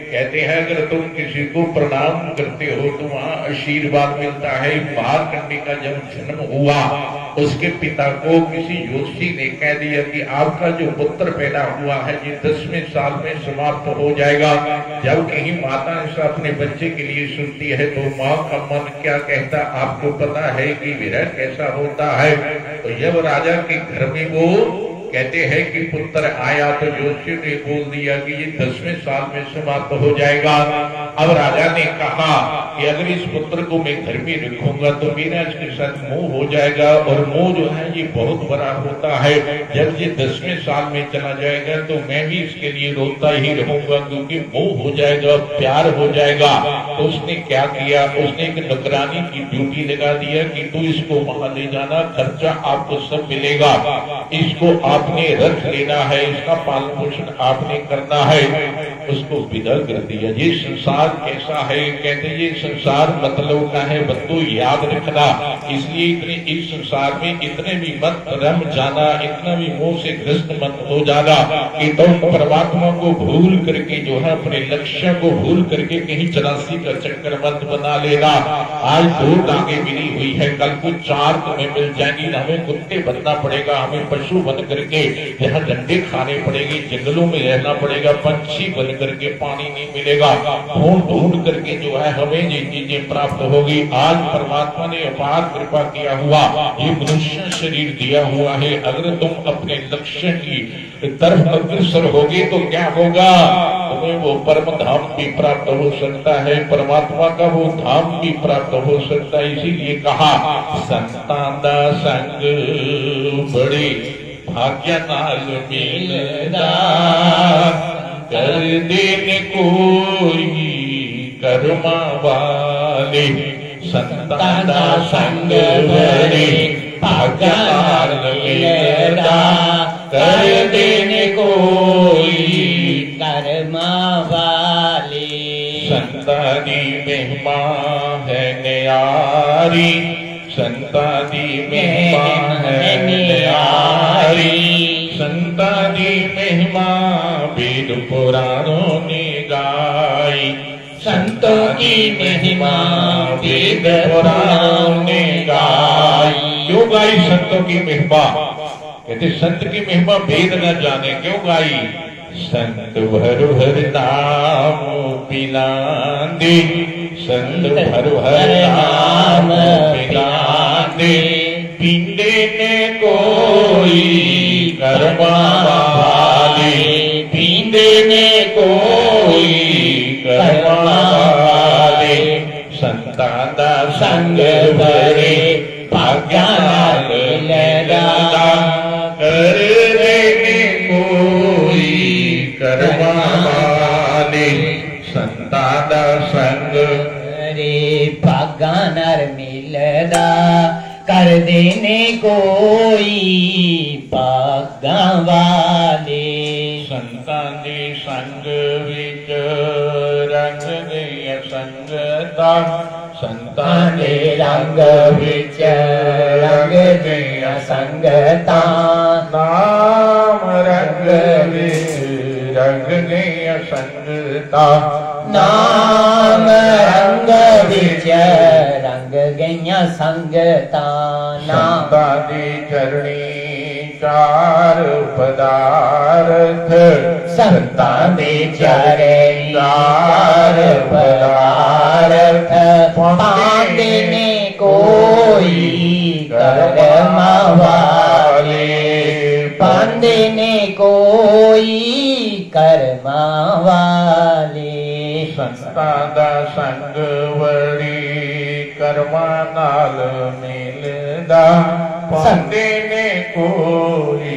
A: कहते हैं अगर तुम किसी को प्रणाम करते हो तो वहाँ आशीर्वाद मिलता है। महाकंडी का जब जन्म हुआ उसके पिता को किसी ज्योतिषी ने कह दिया कि आपका जो पुत्र पैदा हुआ है ये 10वें साल में समाप्त हो जाएगा। जब कहीं माता ऐसा अपने बच्चे के लिए सुनती है तो माँ का मन क्या कहता आपको पता है कि विरह कैसा होता है। तो जब राजा के घर में वो कहते हैं कि पुत्र आया तो ज्योतिषी ने बोल दिया कि ये 10वें साल में समाप्त हो जाएगा। अब राजा ने कहा कि अगर इस पुत्र को मैं घर में रखूंगा तो मेरा इसके साथ मोह हो जाएगा, और मोह जो है ये बहुत बड़ा होता है। जब ये 10वें साल में चला जाएगा तो मैं भी इसके लिए रोता ही रहूंगा, क्योंकि मोह हो जाएगा, प्यार हो जाएगा। तो उसने क्या किया? उसने एक नौकरानी की ड्यूटी लगा दिया कि तू इसको वहां ले जाना, खर्चा आपको सब मिलेगा, इसको आपने रख लेना है, इसका पालन पोषण आपने करना है। उसको विदा कर दिया। ये संसार कैसा है? कहते ये संसार मतलब का है बंधु, याद रखना। इसलिए इतने इस संसार में इतने भी मत रम जाना, इतना भी मोह से ग्रस्त मत हो जाना कि तुम परमात्मा को भूल करके जो है अपने लक्ष्य को भूल करके कहीं 84 का चक्कर मत बना लेना। आज 2 टांगे मिली हुई है, कल को 4 तुम्हें मिल जाएंगी। हमें कुत्ते बनना पड़ेगा, हमें पशु बन करके यहाँ डंडे खाने पड़ेंगे, जंगलों में रहना पड़ेगा, पंछी बन करके पानी नहीं मिलेगा, ढूंढ करके जो है हमें ये चीजें प्राप्त होगी। आज परमात्मा ने अपार कृपा किया हुआ ये मनुष्य शरीर दिया हुआ है। अगर तुम अपने लक्ष्य की तरफ अग्रसर होगे तो क्या होगा? तुम्हें वो परम धाम भी प्राप्त हो सकता है, परमात्मा का वो धाम भी प्राप्त हो सकता है। इसीलिए कहा संतान दा संग बड़ी भाग्य नाल मिलदा, कर देन कोई कर्मा वाले। संतान दा संग बड़ी भाग्य नाल मिलदा, कर देन कोई
C: कर्मा वाले।
A: संतानी महिमा है न्यारी, संतानी महिमा है न्यारी, संतानी महिमा वेद पुराणों ने गाई। संतों की महिमा वेद पुराणों ने गाई। क्यों गाई संतों की महिमा? कहते संत की महिमा वेद न जाने क्यों गाई? संत भर भर नाम पिलांदे, संत भर भर नाम पिलाते, पींदे ने कोई कर्मा वाले, पींदे ने कोई कर्मा वाले, संतां दा संग भरे भाग्या नाल मिलदा, कर देने कोई कर्मा वाले, संतां दा संग
C: रे भाग्या नाल मिलदा, कर देने कोई भाग्या वाले।
A: संतां दे संग विच रंग गई संगता, संतां दे रंग विच रंग गई संगता, नाम रंग विच रंग गई संगता,
C: नाम रंग विच रंग गईया संगता।
A: संतां दी चरणी चार पदार्थ, संतां दे चरणी चार पदार्थ,
C: पांदे ने कोई कर्मा वाले, पांदे ने कोई कर्मा वाले।
A: संतां दा संग वड़ी कर्मा नाल मिलदा, पांदे ने कोई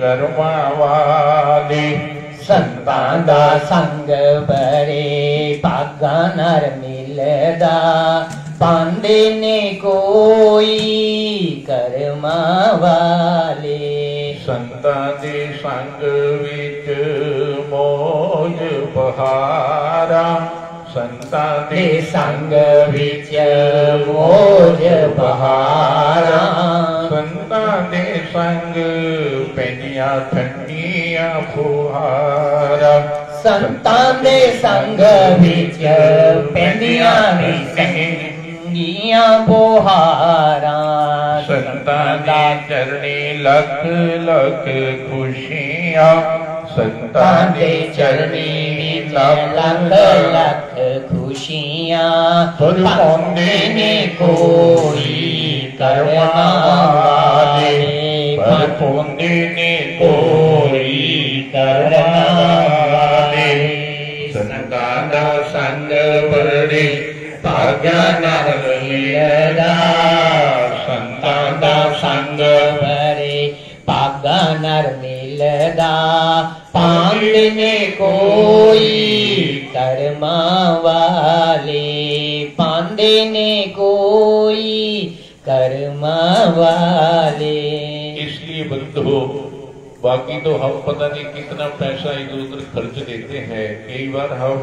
A: कर्मा वाले।
C: संतां दा संग बड़े भाग्या नाल मिलदा, पांदे ने कोई कर्मा वाले।
A: संतां दे संग विच मौज बहारा, संतां दे
C: संग विच मौज बहारा,
A: संतां दे संग पैंदियां ठंडियां फुहारा,
C: संतां दे संग विच पैंदियां ठंडियां फुहारा।
A: संतां दी चरणी लख लख खुशियां, संतां दे चरणी
C: लख लख खुशियां,
A: पांदे ने कोई कर्मा वाले, पर पांदे ने कोई कर्मा वाले। संतां दा संग बड़े भाग्या नाल मिलदा, संतां दा संग
C: बड़े भाग्या नाल मिलदा, पांदे ने कोई कर्मा वाले, पांदे ने कोई कर्मा वाले।
A: इसलिए बंधु, बाकी तो हम पता नहीं कितना पैसा इधर उधर खर्च देते हैं, कई बार हम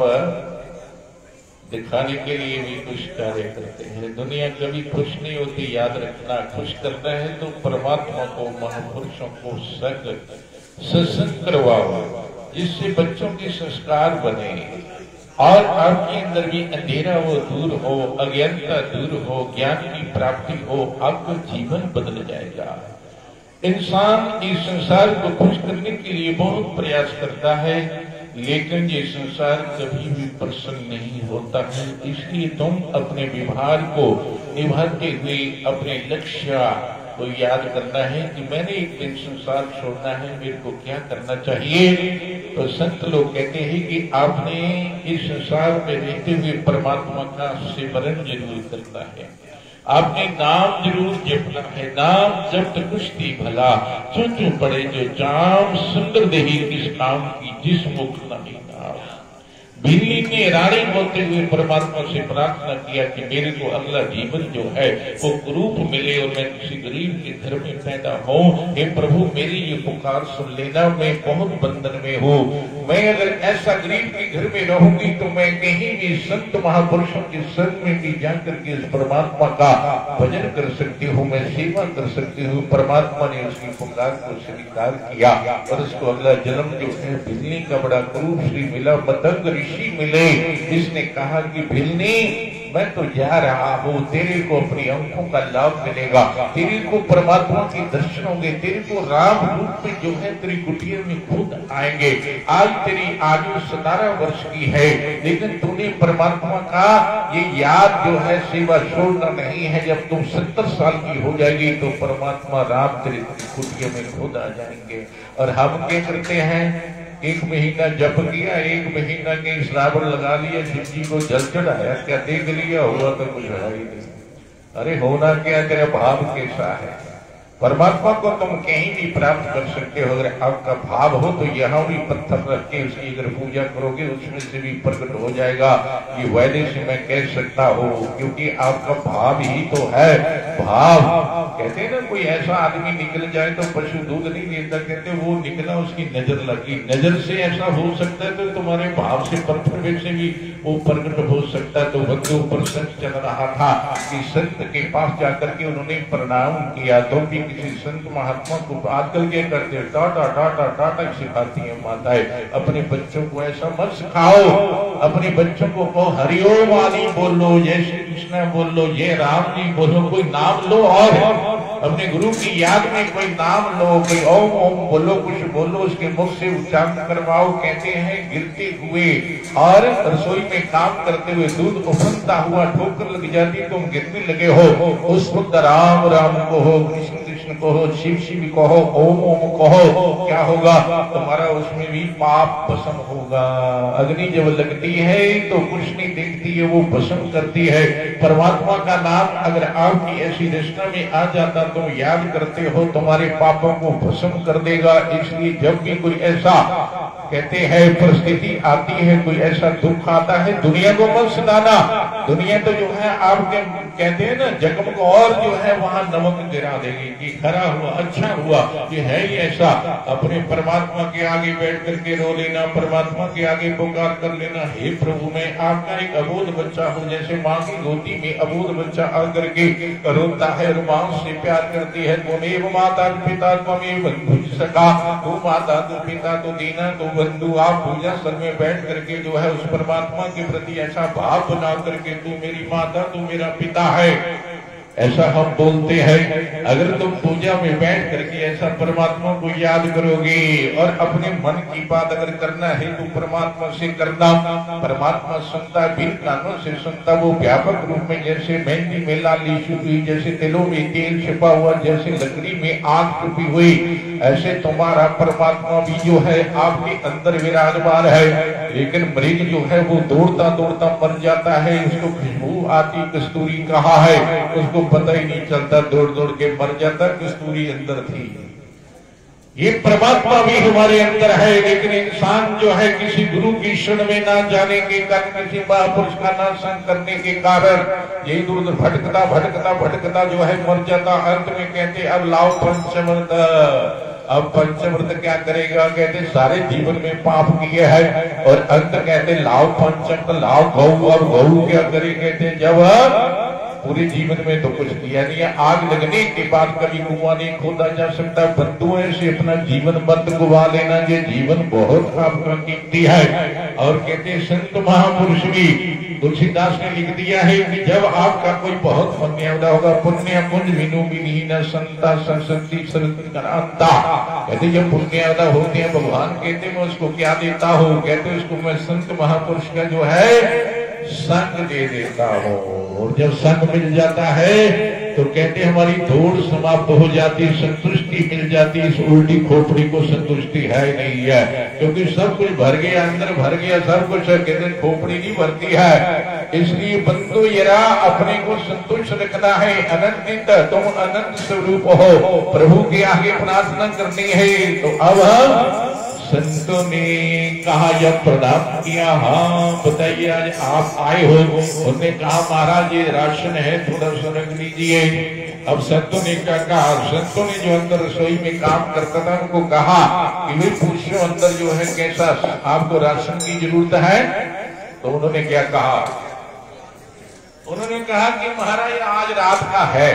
A: दिखाने के लिए भी कुछ कार्य करते हैं। दुनिया कभी खुश नहीं होती, याद रखना। खुश करना है तो परमात्मा को, महापुरुषों को सत्संग करवाओ, जिससे बच्चों के संस्कार बने और आपके अंदर भी अंधेरा वो दूर हो, अज्ञानता दूर हो, ज्ञान की प्राप्ति हो, आपका जीवन बदल जाएगा। इंसान इस संसार को खुश करने के लिए बहुत प्रयास करता है, लेकिन ये संसार कभी भी प्रसन्न नहीं होता है। इसलिए तुम अपने व्यवहार को निभाते हुए अपने लक्ष्य को याद करना है कि मैंने एक दिन संसार छोड़ना है, मेरे को क्या करना चाहिए। तो संत लोग कहते हैं कि आपने इस संसार में रहते हुए परमात्मा का सिमरन जरूर करना है, आपने नाम जरूर जपना है। नाम जप कुश्ती भला, चुन पड़े जो जाम, सुंदर देही किस काम की, जिस मुख नहीं नाम। बिल्ली ने रानी होते हुए परमात्मा से प्रार्थना किया कि मेरे को अगला जीवन जो है वो कुरूप मिले और मैं किसी गरीब के घर में पैदा हूँ। हे प्रभु, मेरी ये पुकार सुन लेना, मैं बहुत बंधन में हूँ। मैं अगर ऐसा गरीब के घर में रहूंगी तो मैं कहीं भी संत महापुरुषों के संग में भी जाकर के इस परमात्मा का भजन कर सकती हूँ, मैं सेवा कर सकती हूँ। परमात्मा ने उसकी पुकार को स्वीकार किया और उसको अगला जन्म जो है बिल्ली का बड़ा क्रूर श्री मिला, मतंग ऋषि मिले। इसने कहा कि भिलनी, मैं तो जा रहा हूँ, तेरे को अपनी आंखों का लाभ मिलेगा, तेरे को परमात्मा के दर्शन होंगे, तेरे को राम रूप में जो है तेरी कुटिया में खुद आएंगे। आज तेरी आयु 17 वर्ष की है, लेकिन तूने परमात्मा का ये याद जो है सेवा छोड़ना नहीं है। जब तुम 70 साल की हो जाएगी तो परमात्मा राम तेरी कुटिया में खुद आ जाएंगे। और हम क्या करते हैं, 1 महीना जप किया, 1 महीना के श्रावण लगा लिया, शिव जी को जल चढ़ाया, क्या देख लिया, हुआ तो कुछ है ही नहीं। अरे होना क्या, तेरा भाव कैसा है। परमात्मा को तुम कहीं भी प्राप्त कर सकते हो, अगर आपका भाव हो तो यहाँ भी पत्थर रख के उसकी अगर पूजा करोगे उसमें से भी प्रकट हो जाएगा। ये वायदे से मैं कह सकता हूँ, क्योंकि आपका भाव ही तो है। भाव कहते हैं ना, कोई ऐसा आदमी निकल जाए तो पशु दूध नहीं देता, कहते वो निकला उसकी नजर लगी, नजर से ऐसा हो सकता है, तो तुम्हारे भाव से पत्थर में से भी वो प्रकट हो सकता है। तो बंदे ऊपर संत चल रहा था कि संत के पास जाकर के उन्होंने प्रणाम किया, तो भी किसी संत महात्मा को आजकल क्या करते हैं, टाटा टाटा टाटा सिखाती है माताएं। अपने बच्चों को ऐसा मत सिखाओ, अपने बच्चों को कहो हरिओम आदि बोलो, जय श्री कृष्ण बोलो, जय राम जी बोलो, कोई नाम लो, और अपने गुरु की याद में कोई नाम लो, कोई ओम ओम बोलो, कुछ बोलो, उसके मुख से उच्चारण करवाओ। कहते हैं गिरते हुए और रसोई में काम करते हुए दूध उफनता हुआ ठोकर लग जाती, तुम गिरने लगे हो, उस वक्त राम राम को हो, कृष्ण कृष्ण कहो, शिव शिव कहो, ओम ओम कहो, क्या होगा, तुम्हारा उसमें भी पाप भस्म होगा। अग्नि जब लगती है तो कुछ नहीं देखती है, वो भस्म करती है। परमात्मा का नाम अगर आपकी ऐसी रचना में आ जाता, तुम याद करते हो, तुम्हारे पापों को भस्म कर देगा। इसलिए जब भी कोई ऐसा कहते हैं परिस्थिति आती है, कोई ऐसा दुख आता है, दुनिया को मत सुनाना। दुनिया तो जो है आपके कहते हैं ना जख्म को और जो है वहां नमक गिरा देगी कि खरा हुआ, अच्छा हुआ, ये है ही ऐसा। अपने परमात्मा के आगे बैठ करके रो लेना, परमात्मा के आगे पुकार कर लेना, हे प्रभु मैं आपका एक अबोध बच्चा हूँ। जैसे माँ की गोदी में अबोध बच्चा आकर के रोता है और माँ से प्यार करती है, त्वमेव माता पिता त्वमेव बंधु सखा, तू माता तू पिता तू दीना तू बंधु। आप पूजा स्थल में बैठ करके जो है उस परमात्मा के प्रति ऐसा भाव बना करके, तू मेरी माता तू मेरा पिता है, ऐसा हम बोलते हैं। अगर तुम पूजा में बैठ करके ऐसा परमात्मा को याद करोगे और अपने मन की बात अगर करना है तो परमात्मा से करना। परमात्मा सुनता, बिन कानों से सुनता, वो व्यापक रूप में जैसे मेहंदी में लाली छुपी, जैसे तिलों में तेल छिपा हुआ, जैसे लकड़ी में आग छुपी हुई, ऐसे तुम्हारा परमात्मा भी जो है आपके अंदर विराजमान है। लेकिन मरीज जो है वो दौड़ता दौड़ता मर जाता है, उसको खुशबू आती, कस्तूरी कहा है, उसको पता ही नहीं चलता, दौड़ दौड़ के मर जाता, कस्तूरी अंदर थी। ये परमात्मा भी हमारे अंदर है, लेकिन इंसान जो है किसी गुरु की शरण में ना जाने के कारण, किसी महापुरुष का ना संग करने के कारण यही दूर भटकता भटकता भटकता जो है मर जाता। अंत में कहते अब लाओ पंचमृत। अब पंचमृत क्या करेगा, कहते सारे जीवन में पाप किए हैं, और अंत कहते लाओ पंचमृत, लाओ गौ। अब गौ क्या करे, कहते जब पूरे जीवन में तो कुछ किया नहीं है, आग लगने के बाद कभी कुआं नहीं खोदा जा सकता। बंधुओं से अपना जीवन मत गुवा लेना, ये जीवन बहुत आपका कीमती है। और कहते संत महापुरुष भी, तुलसीदास ने लिख दिया है कि जब आपका कोई बहुत पुण्य होगा, पुण्य पुण्य विनु विहीन संता संसति संता, कहते जब पुण्य होते हैं भगवान कहते मैं उसको क्या देता हूँ, कहते उसको मैं संत महापुरुष का जो है संग दे देता हूँ। और जब संग मिल जाता है तो कहते हमारी दौड़ समाप्त हो जाती, संतुष्टि मिल जाती। इस उल्टी खोपड़ी को संतुष्टि है नहीं है, क्योंकि सब कुछ भर गया, अंदर भर गया सब कुछ, कहते खोपड़ी नहीं भरती है। इसलिए बंधु यरा अपने को संतुष्ट रखना है, अनंत तुम अनंत स्वरूप हो, प्रभु के आगे प्रार्थना करनी है। तो अब हम संतों ने कहा जब प्रणाम किया, हाँ बताइए आज आप आए हो। उन्होंने कहा महाराज ये राशन है, थोड़ा सा रख लीजिए। अब संतों ने क्या कहा, संतों ने जो अंदर रसोई में काम करता था उनको कहा कि भाई पूछो अंदर जो है कैसा आपको राशन की जरूरत है। तो उन्होंने क्या कहा, उन्होंने कहा कि महाराज आज रात का है,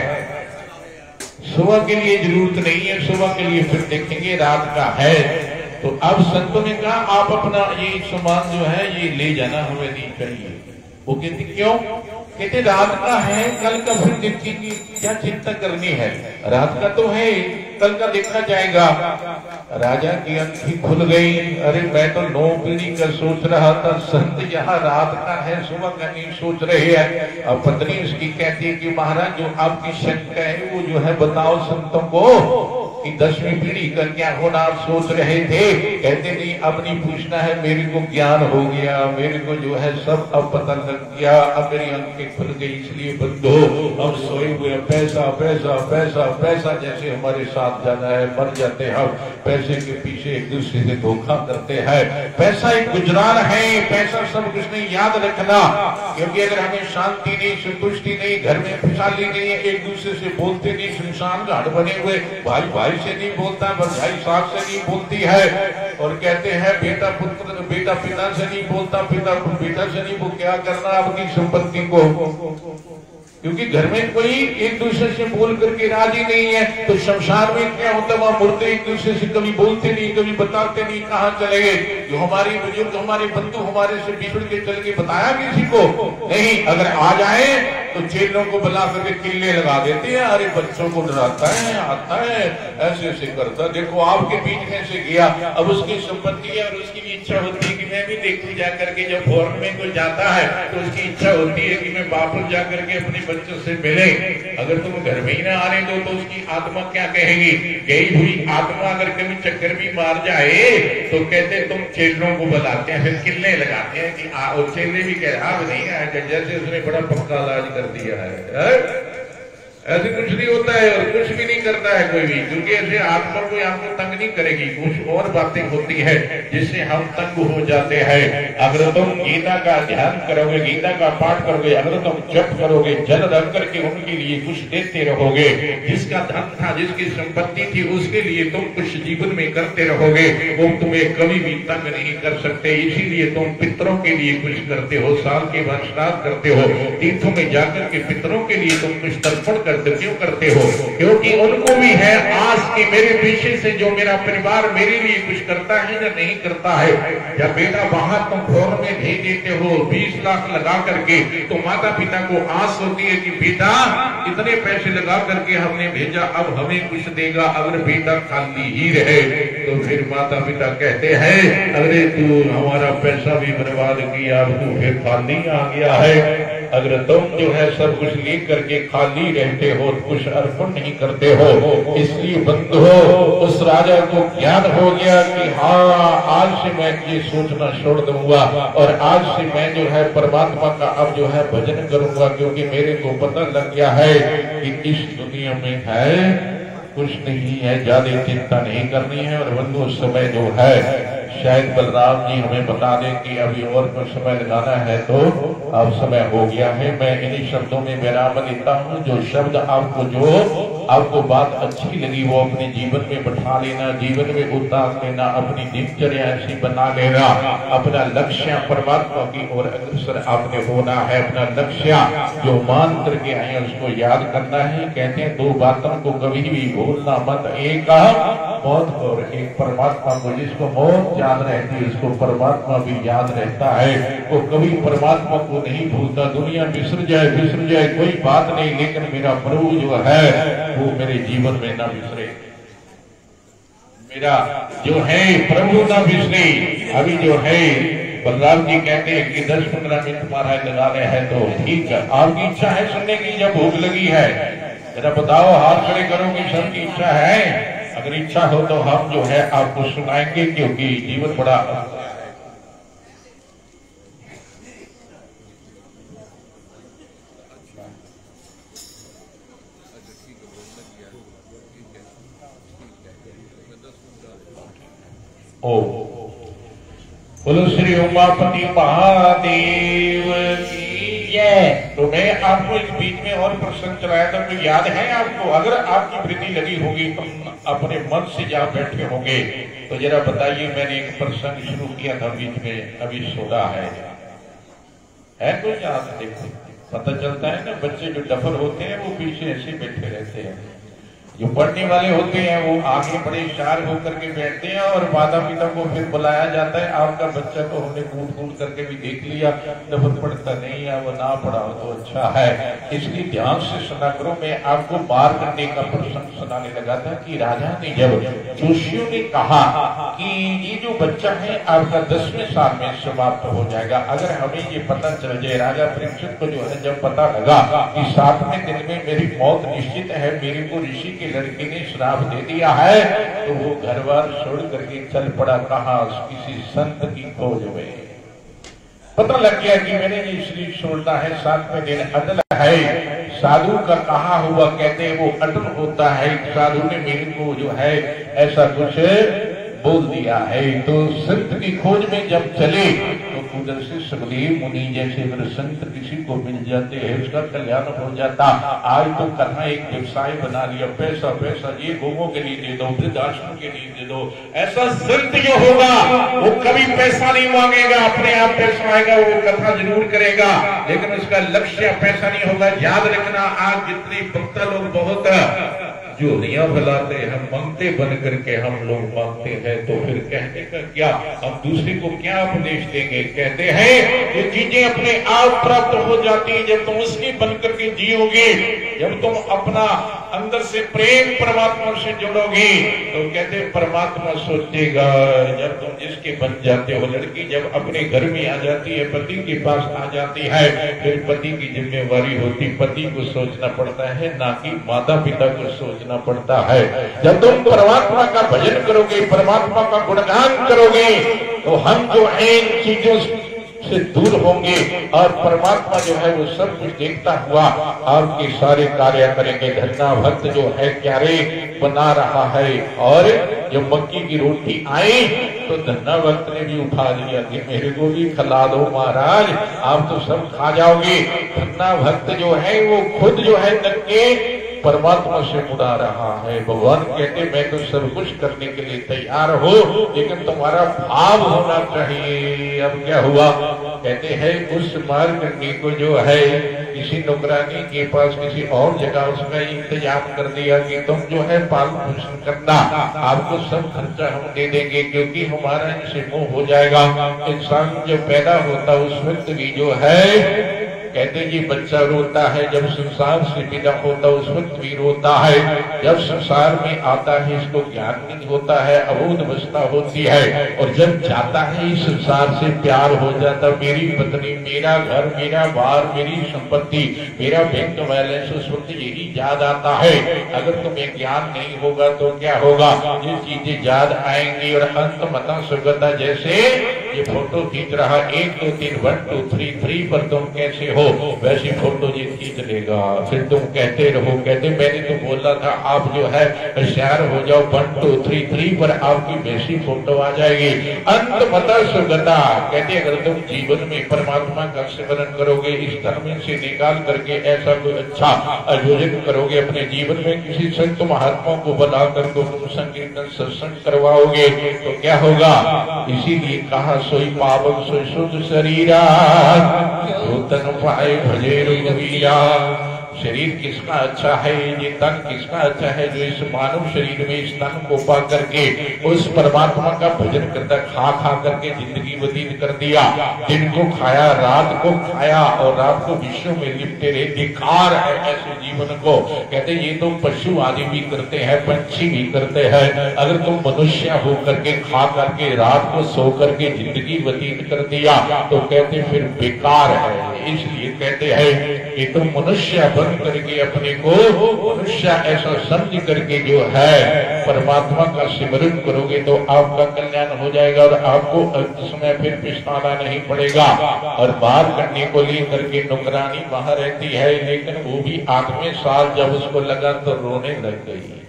A: सुबह के लिए जरूरत नहीं है, सुबह के लिए फिर देखेंगे, रात का है। तो अब संतों ने कहा आप अपना ये सामान जो है ये ले जाना, हमें नहीं चाहिए। वो कहती क्यों? कहते रात का है, कल का फिर देखेंगे, क्या चिंता करनी है, रात का तो है, कल का देखा जाएगा। राजा की आंखें खुल गई। अरे मैं तो 9 पीढ़ी का सोच रहा था, संत यहाँ रात का है, सुबह का नहीं सोच रहे हैं। अब पत्नी उसकी कहती है कि महाराज जो आपकी शंका है वो जो है बताओ संतों को कि 10वीं पीढ़ी का क्या होना आप सोच रहे थे। कहते नहीं अब नहीं पूछना है, मेरे को ज्ञान हो गया, मेरे को जो है सब अब पता लग गया, अब मेरी आंखें खुल गई, इसलिए बंधो अब सोए हुए पैसा पैसा पैसा पैसा जैसे हमारे साथ जाना है, मर जाते हैं हम पैसे के पीछे एक दूसरे से धोखा करते हैं। पैसा एक गुजरान है, पैसा सब कुछ नहीं, याद रखना। क्योंकि अगर हमें शांति नहीं, संतुष्टि नहीं, घर में खुशहाली नहीं है, एक दूसरे से बोलते नहीं, सुनसान घाट बने हुए, भाई भाई से नहीं बोलता, भरजाई सास से नहीं बोलती है, और कहते हैं बेटा पुत्र, बेटा पिता से नहीं बोलता, पिता बेटा से नहीं, वो क्या करना अपनी संपत्ति को, क्योंकि घर में कोई एक दूसरे से बोल करके राजी नहीं है। तो शमशान में क्या होता है, वहां मुर्दे एक दूसरे से कभी बोलते नहीं, कभी बताते नहीं, कहाँ चले गए। जो हमारी बुजुर्ग, हमारे बंधु हमारे से बिछड़ के चल के बताया किसी को नहीं, अगर आ जाए तो चेलों को बुला करके किले लगा देते हैं, अरे बच्चों को डराता है, आता है, ऐसे ऐसे करता, देखो आपके बीच में से गया, अब उसकी संपत्ति है और उसकी भी इच्छा होती है कि मैं भी देखूं जा करके। जब फॉरन में कोई जाता है तो उसकी इच्छा होती है कि मैं वापस जा करके अपने बच्चों से मिले। अगर तुम घर में ही ना आने दो तो उसकी आत्मा क्या कहेगी? गई हुई आत्मा अगर कभी चक्कर भी मार जाए तो कहते तुम चेलों को बुलाते हैं, फिर किले लगाते हैं कि चेले भी कह रहा नहीं आएगा, जैसे उसने बड़ा पक्का इलाज कर दिया है। ऐसे कुछ नहीं होता है और कुछ भी नहीं करता है कोई भी, क्योंकि ऐसे आत्मा कोई आपको तंग नहीं करेगी। कुछ और बातें होती है जिससे हम तंग हो जाते हैं। अगर तुम गीता का ध्यान करोगे, गीता का पाठ करोगे, अगर तुम जप करोगे, जल रख करके उनके लिए कुछ देते रहोगे, जिसका धन था, जिसकी संपत्ति थी, उसके लिए तुम कुछ जीवन में करते रहोगे, वो तुम्हें कभी भी तंग नहीं कर सकते। इसीलिए तुम पितरों के लिए कुछ करते हो, साल के बाद श्राद्ध करते हो, तीर्थों में जाकर के पितरों के लिए तुम कुछ तर्पण क्यों करते हो? क्योंकि उनको भी है आज कि मेरे पीछे से जो मेरा परिवार मेरे लिए कुछ करता है या नहीं करता है। जब बेटा बाहर तुम फॉर्म में भेज देते हो 20 लाख लगा करके, तो माता पिता को आस होती है कि बेटा इतने पैसे लगा करके हमने भेजा, अब हमें कुछ देगा। अगर बेटा खाली ही रहे तो फिर माता पिता कहते हैं अरे तू हमारा पैसा भी बर्बाद किया, अब तू फिर खाली आ गया है। अगर तुम जो है सब कुछ ले करके खाली रहते हो, कुछ अर्पण नहीं करते हो, इसलिए बंधु उस राजा को ज्ञान हो गया कि हाँ आज से मैं ये सोचना छोड़ दूंगा और आज से मैं जो है परमात्मा का अब जो है भजन करूंगा, क्योंकि मेरे को पता लग गया है कि इस दुनिया में है कुछ नहीं है, ज्यादा चिंता नहीं करनी है। और बंधु उस समय जो है शायद बलराम जी हमें बता दें कि अभी और कुछ समय लगाना है तो अब समय हो गया है। मैं इन्हीं शब्दों में विराम देता हूँ। जो शब्द आपको बात अच्छी लगी वो अपने जीवन में बैठा लेना, जीवन में उतार लेना, अपनी दिनचर्या ऐसी बना लेना। अपना लक्ष्य परमात्मा की ओर अग्रसर आपने होना है। अपना लक्ष्य जो मान करके आए उसको याद करना है। कहते हैं 2 बातों को कभी भी भूलना मत, एक मौत और एक परमात्मा को। जिसको मौत याद रहती है उसको परमात्मा भी याद रहता है। वो कभी परमात्मा को नहीं भूलता। दुनिया बिसर जाए कोई बात नहीं, लेकिन मेरा प्रभु जो है वो मेरे जीवन में ना बिसरे, मेरा जो है प्रभु ना बिसरे। अभी जो है बलराम जी कहते हैं कि 10-15 मिनट महाराज लगाने हैं तो ठीक है। आपकी इच्छा है सुनने की? जब भूख लगी है जरा बताओ, हाथ खड़े करोगे? सबकी इच्छा है? अगर इच्छा हो तो हम जो है आपको सुनाएंगे, क्योंकि जीवन बड़ा ओ बोलो श्री उमापति महादेव की जय। तो मैं आपको इस बीच में और प्रसंग चलाया था, तो याद है आपको? अगर आपकी वृत्ति लगी होगी तो अपने मन से जहाँ बैठे होंगे तो जरा बताइए। मैंने एक प्रसंग शुरू किया था बीच में, अभी सोड़ा है कोई याद? देखो पता चलता है ना, बच्चे जो डफर होते हैं वो पीछे ऐसे बैठे रहते हैं। जो पढ़ने वाले होते हैं वो आगे बड़े शार्प होकर के बैठते हैं और माता पिता को फिर बुलाया जाता है, आपका बच्चा तो हमने कूट कूट करके भी देख लिया, नफर पढ़ता नहीं है, वो ना पढ़ा तो अच्छा है, इसलिए ध्यान से सुना करो। मैं आपको मार्कंडेय का प्रसंग सुनाने लगा था कि राजा ने जब जोशियों ने कहा कि ये जो बच्चा है आपका 10वें साल में समाप्त हो जाएगा, अगर हमें ये पता चल जाए, राजा परीक्षित को जो है जब पता लगा कि 7वें दिन में मेरी मौत निश्चित है, मेरे को ऋषि के लड़के ने श्राप दे दिया है, तो वो घर बार छोड़ करके चल पड़ा, कहा किसी संत की खोज में। पता लग गया कि मैंने ये शरीर छोड़ना है, 7वें दिन अटल है, साधु का कहा हुआ कहते हैं वो अटल होता है, साधु ने मेरे को जो है ऐसा कुछ बोल दिया है। तो संत की खोज में जब चले तो उधर से सुखदेव मुनि जैसे अगर संत किसी को मिल जाते हैं उसका कल्याण हो जाता। आज तो कथा एक व्यवसाय बना लिया, पैसा पैसा, ये गोगों के लिए दे दो, वृद्धाश्रम के लिए दे दो। ऐसा संत जो होगा वो कभी पैसा नहीं मांगेगा, अपने आप पैसा आएगा, वो कथा जरूर करेगा, लेकिन उसका लक्ष्य पैसा नहीं होगा। याद रखना, आज जितने वक्ता लोग बहुत झोलियां फैलाते हैं, मांगते बन करके हम लोग मांगते हैं, तो फिर कहने का क्या, हम दूसरे को क्या उपदेश देंगे। कहते हैं ये चीजें अपने आप प्राप्त हो जाती है जब तुम उसकी बन करके जियोगे, जब तुम अपना अंदर से प्रेम परमात्मा से जोड़ोगे। तो कहते परमात्मा सोचेगा, जब तुम जिसके बन जाते हो, लड़की जब अपने घर में आ जाती है, पति के पास आ जाती है, फिर पति की जिम्मेवारी होती, पति को सोचना पड़ता है, ना कि माता पिता को सोचना पड़ता है। जब तुम परमात्मा का भजन करोगे, परमात्मा का गुणगान करोगे, तो हम जो है इन चीजों से दूर होंगे और परमात्मा जो है वो सब कुछ देखता हुआ आपके सारे कार्य करेंगे। धन्ना भक्त जो है क्यारे बना रहा है, और जब मक्की की रोटी आई तो धन्ना भक्त ने भी उठा लिया कि मेरे को भी खिला दो महाराज, आप तो सब खा जाओगे। धन्ना भक्त जो है वो खुद जो है नक्के परमात्मा से मुड़ा रहा है। भगवान कहते मैं तो सब कुछ करने के लिए तैयार हो, लेकिन तुम्हारा भाव होना चाहिए। अब क्या हुआ, कहते हैं उस मार्कंडेय को जो है किसी नौकरानी के पास किसी और जगह उसका इंतजाम कर दिया कि तुम जो है पालन पोषण करना, आपको सब खर्चा हम दे देंगे, क्योंकि हमारा इनसे मोह हो जाएगा। इंसान जब पैदा होता उस वक्त भी जो है कहते जी बच्चा रोता है, जब संसार से विदा होता उस वक्त भी रोता है, जब संसार में आता है इसको ज्ञान नहीं होता है, अबोध अवस्था होती है, और जब जाता है इस संसार से प्यार हो जाता, मेरी पत्नी, मेरा घर, मेरा बार, मेरी संपत्ति, मेरा बैंक बैलेंस, उस वक्त यही याद आता है। अगर तुम्हें ज्ञान नहीं होगा तो क्या होगा, ये चीजें याद आएंगी। और अंत मता सुगता, जैसे ये फोटो खींच रहा 1 2 3 1 2 3 3 पर तुम कैसे हो, वैसी फोटो ये खींच लेगा। फिर तुम कहते रहो, कहते मैंने तो बोला था आप जो है होशियार हो जाओ, 1 2 3 3 पर आपकी वैसी फोटो आ जाएगी। अंत मता सुगता, कहते अगर तुम जीवन में परमात्मा का स्मरण करोगे, इस धर्म से निकाल करके ऐसा कोई अच्छा आयोजन करोगे, अपने जीवन में किसी संत महात्मा को बुला कर संकीर्तन सत्संग करवाओगे, तो क्या होगा। इसीलिए कहा सोई पावक सोई शुद्ध शरीरा, तन पाए भजे रघुवीरा। शरीर किसका अच्छा है, ये तन किसका अच्छा है, जो इस मानव शरीर में इस तन को पा करके उस परमात्मा का भजन करता, खा खा करके जिंदगी व्यतीत कर दिया। दिन को खाया, रात को खाया, और रात को विश्व में लिपटे रहे। धिक्कार है ऐसे जीवन को। कहते ये तो पशु आदि भी करते हैं, पंछी भी करते हैं। अगर तुम मनुष्य हो करके खा करके रात को सो करके जिंदगी व्यतीत कर दिया, तो कहते फिर बेकार है। इसलिए कहते हैं कि तुम मनुष्य बन करके अपने को मनुष्य ऐसा समझ करके जो है परमात्मा का सिमरन करोगे, तो आपका कल्याण हो जाएगा और आपको समय फिर पछताना नहीं पड़ेगा। और बाहर करने को लेकर के नौकरानी वहां रहती है, लेकिन वो भी 8वें साल जब उसको लगा तो रोने लग गई।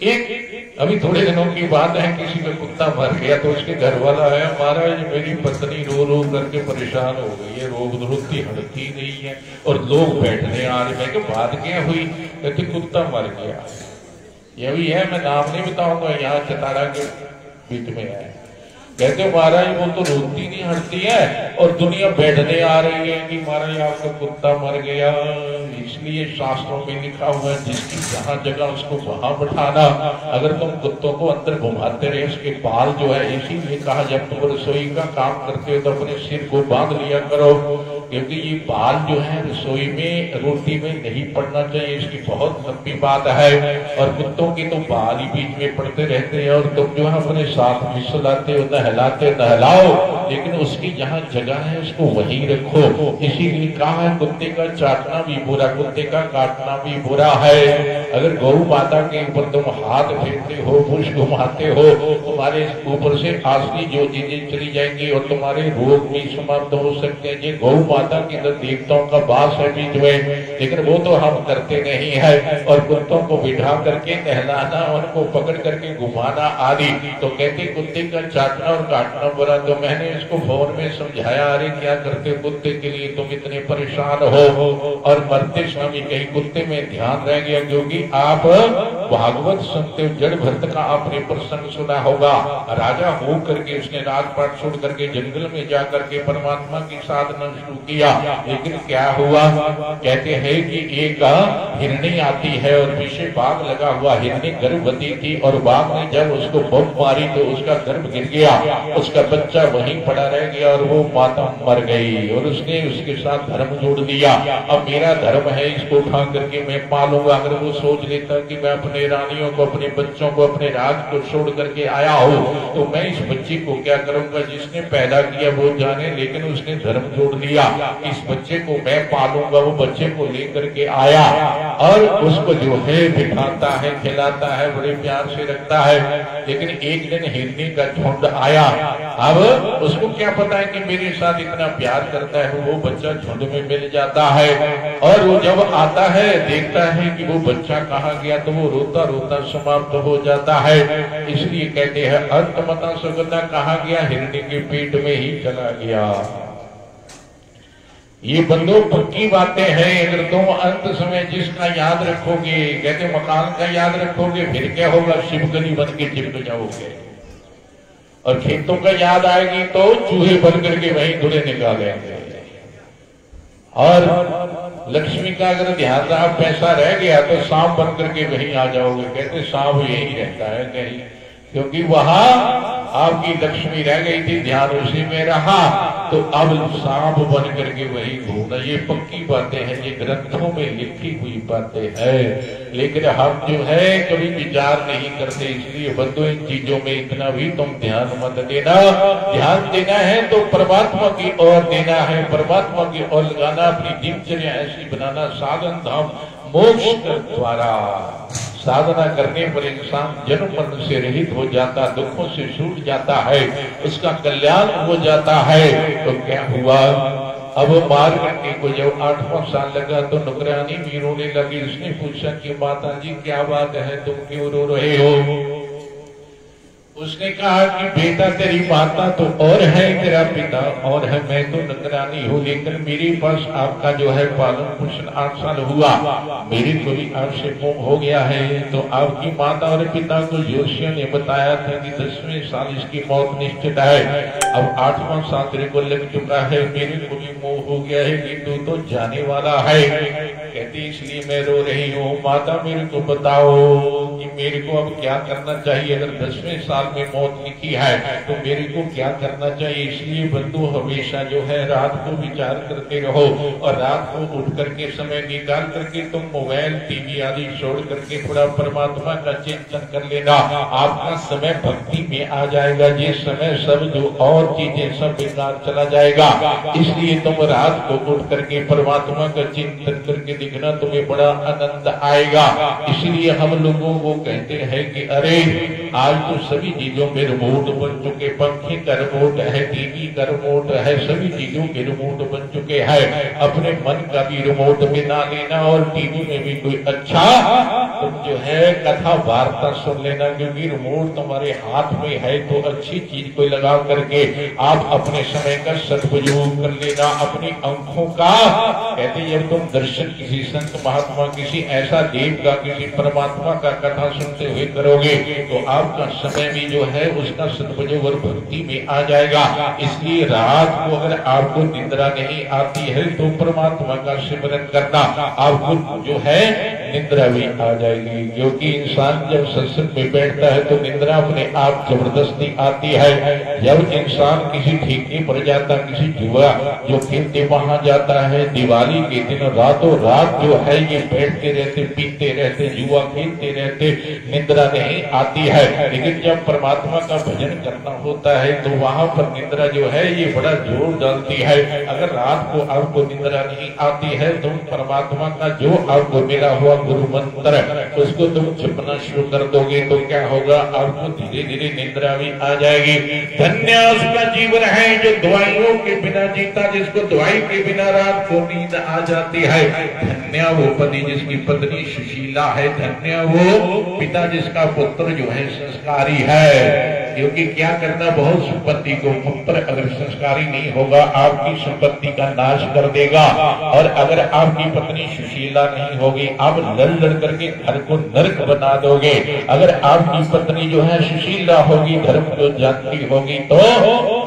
A: एक अभी थोड़े दिनों की बात है, किसी का कुत्ता मर गया तो उसके घर वाला है, महाराज मेरी पत्नी रो रो करके परेशान हो गई है, रोती हड़ती नहीं है, और लोग बैठने आ रहे। मैं कि बात क्या हुई, कहते कुत्ता मर गया। यह भी है, मैं नाम नहीं बताऊंगा, यहाँ चतारा के बीच में है। कहते महाराज वो तो रोती नहीं हटती है और दुनिया बैठने आ रही है कि महाराज आपका कुत्ता मर गया। इसलिए शास्त्रों में लिखा हुआ है जिसकी जहां जगह उसको वहां बैठाना। अगर तुम कुत्तों को अंदर घुमाते रहे उसके बाल जो है, इसीलिए कहा जब तुम रसोई का काम करते हो तो अपने सिर को बांध लिया करो, क्योंकि ये बाल जो है रसोई में रोटी में नहीं पड़ना चाहिए। इसकी बहुत लंबी बात है। और कुत्तों के तो बाल ही बीच में पड़ते रहते हैं और तुम जो है अपने साथ भी सुलाते हो, नहलाते नहलाओ, लेकिन उसकी जहाँ जगह है उसको वहीं रखो। इसीलिए कहा है कुत्ते का चाटना भी बुरा, कुत्ते का काटना भी बुरा है। अगर गौ माता के ऊपर तुम हाथ फेरते हो, पुष घुमाते हो, तुम्हारे ऊपर से असली जो चीजें चली जाएंगी और तुम्हारे रोग भी समाप्त हो सकते हैं। ये गौ माता के देवताओं का वास है बीच में, लेकिन वो तो हम करते नहीं है। और कुत्तों को बिठा करके नहलाना, उनको पकड़ करके घुमाना आदि, तो कहते कुत्ते का चाटना और काटना बुरा। तो मैंने इसको फोन में समझाया, अरे क्या करते कुत्ते के लिए तुम इतने परेशान हो। और मरते स्वामी कहीं कुत्ते में ध्यान रह गया, क्योंकि आप भागवत सुनते हो, जड़ भरत का आपने प्रसंग सुना होगा। राजा हो करके उसने राजपाट छोड़ करके जंगल में जा करके परमात्मा की साधना शुरू किया, लेकिन क्या हुआ, कहते हैं कि एक हिरणी आती है और पीछे बाघ लगा हुआ, हिरणी गर्भवती थी और बाघ ने जब उसको बम मारी तो उसका गर्भ गिर गया, उसका बच्चा वहीं पड़ा रह गया और वो माता मर गई। और उसने उसके साथ धर्म जोड़ दिया, अब मेरा धर्म है इसको उठा करके मैं पालूंगा। अगर वो सोच लेता कि मैं अपने रानियों को, अपने बच्चों को, अपने राज को छोड़ करके आया हूँ तो मैं इस बच्चे को क्या करूंगा, जिसने पैदा किया वो जाने, लेकिन उसने धर्म जोड़ दिया, इस बच्चे को मैं पालूंगा। वो बच्चे को लेकर के आया और उसको जो है बिठाता है, खिलाता है, बड़े प्यार से रखता है। लेकिन एक दिन हिरनी का झुंड आया, अब उसको क्या पता है कि मेरे साथ इतना प्यार करता है, वो बच्चा झुंड में मिल जाता है। और वो जब आता है देखता है कि वो बच्चा कहाँ गया, तो वो रोता रोता समाप्त हो जाता है। इसलिए कहते हैं अंतमता सुगंधा कहाँ गया, हिरनी के पेट में ही चला गया। ये बंदो पक्की बातें हैं। अगर तुम अंत समय जिसका याद रखोगे, कहते मकान का याद रखोगे, फिर क्या होगा, शिवगली बन के चिपक जाओगे। और खेतों का याद आएगी तो चूहे बन करके वहीं धुले निकालेंगे। और लक्ष्मी का अगर ध्यान रहा, पैसा रह गया तो सांप बन करके वहीं आ जाओगे। कहते सांप यही रहता है कहीं, क्योंकि वहां आपकी लक्ष्मी रह गई थी, ध्यान उसी में रहा, तो अब सांप बन करके वही घूमना। ये पक्की बातें हैं, ये ग्रंथों में लिखी हुई बातें हैं, लेकिन हम जो है कभी विचार नहीं करते। इसलिए बंधु इन चीजों में इतना भी तुम ध्यान मत देना। ध्यान देना है तो परमात्मा की ओर देना है, परमात्मा की ओर लगाना, अपनी दिनचर्या ऐसी बनाना, साधन धाम मोक्ष के द्वारा साधना करने पर इंसान जन्म मरण से रहित हो जाता, दुखों से छूट जाता है, उसका कल्याण हो जाता है। तो क्या हुआ, अब मारकंडे को जब 8वां साल लगा तो नौकरानी भी रोने लगी। उसने पूछा कि माता जी क्या बात है, तुम क्यों रो रहे हो। उसने कहा कि बेटा तेरी माता तो और है, तेरा पिता और है, मैं तो नौकरानी हूँ, लेकिन मेरे पास आपका जो है पालन पोषण 8 साल हुआ, मेरे को भी आपसे मोह हो गया है। तो आपकी माता और पिता को ज्योतिषियों ने बताया था कि 10वें साल इसकी मौत निश्चित है। अब 8वां साल तेरे को लग चुका है, मेरे को भी मोह हो गया है कि तू तो जाने वाला है। कहती इसलिए मैं रो रही हूँ। माता मेरे को बताओ कि मेरे को अब क्या करना चाहिए, अगर 10वें साल में मौत लिखी है तो मेरे को क्या करना चाहिए। इसलिए बंधु हमेशा जो है रात को विचार करते रहो और रात को उठ करके समय निकाल करके तुम मोबाइल टीवी आदि छोड़ करके थोड़ा परमात्मा का चिंतन कर लेना। आपका समय भक्ति में आ जाएगा, ये समय सब जो और चीजें सब बेकार चला जाएगा। इसलिए तुम रात को उठ करके परमात्मा का चिंतन करके दिखना, तुम्हें बड़ा आनंद आएगा। इसलिए हम लोगों को कहते हैं कि अरे आज तो सभी चीजों के रिमोट बन चुके, पंखे का रिमोट है, टीवी का रिमोट है, सभी चीजों के रिमोट बन चुके हैं। अपने मन का भी रिमोट बना लेना और टीवी में भी कोई अच्छा तुम जो है कथा वार्ता सुन लेना, क्योंकि रिमोट तुम्हारे हाथ में है तो अच्छी चीज को लगा करके आप अपने समय का सदुपयोग कर लेना। अपनी आंखों का कहते जब तुम दर्शन किसी संत महात्मा, किसी ऐसा देव का, किसी परमात्मा का कथा सुनते हुए करोगे तो आप आपका समय भी जो है उसका सदुपयोग और भक्ति में आ जाएगा। इसलिए रात को अगर आपको निद्रा नहीं आती है तो परमात्मा का सिमरन करना, आपको जो है निद्रा भी आ जाएगी। क्योंकि इंसान जब सत्संग में बैठता है तो निद्रा अपने आप जबरदस्ती आती है। जब इंसान किसी ठेके पर जाता, किसी जुआ जो खेलते वहां जाता है, दिवाली के दिन रातों रात जो है ये बैठते रहते, पीते रहते, जुआ खेलते रहते, निद्रा नहीं आती है। लेकिन जब परमात्मा का भजन करना होता है तो वहां पर निद्रा जो है ये बड़ा जोर डालती है। अगर रात को आपको निद्रा नहीं आती है तो परमात्मा का जो आपको मिला हुआ गुरु मंत्र उसको तुम जपना शुरू कर दोगे तो क्या होगा, आपको धीरे धीरे निद्रा भी आ जाएगी। धन्य उसका जीवन है जो दवाइयों के बिना जीता, जिसको दवाई के बिना रात को नींद आ जाती है। धन्य वो पति जिसकी पत्नी सुशीला है, धन्य वो पिता जिसका पुत्र जो है संस्कारी है। क्योंकि क्या करना, बहुत संपत्ति को पुत्र अगर संस्कारी नहीं होगा आपकी संपत्ति का नाश कर देगा। और अगर आपकी पत्नी सुशीला नहीं होगी आप लड़ लड़ करके घर को नरक बना दोगे। अगर आपकी पत्नी जो है सुशीला होगी, धर्म को जानती होगी तो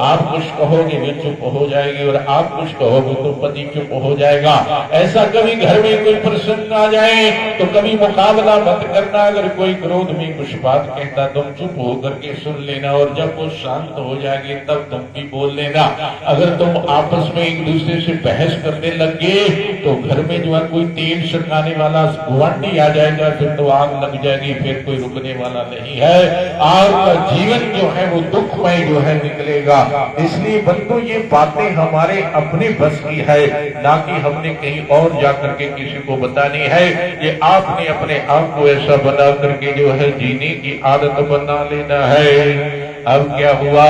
A: आप कुछ कहोगे वे चुप हो जाएगी, और आप कुछ कहोगे तो पति चुप हो जाएगा। ऐसा कभी घर में कोई प्रसंग आ जाए तो कभी मुकाबला मत करना। अगर कोई क्रोध में कुछ बात कहता तुम चुप हो करके सुन लेना, और जब वो शांत हो जाएगी तब तुम भी बोल लेना। अगर तुम आपस में एक दूसरे से बहस करने लगे तो घर में जो है कोई तेल छिड़काने वाला गुआंढी आ जाएगा, फिर तो आग लग जाएगी, फिर कोई रुकने वाला नहीं है। आपका जीवन जो है वो दुखमय जो है निकलेगा। इसलिए बंधु ये बातें हमारे अपने बस की है, ना कि हमने कहीं और जाकर के किसी को बतानी है। ये आपने अपने आप को ऐसा बना करके जो है जीने की आदत बना लेना है। अब क्या हुआ,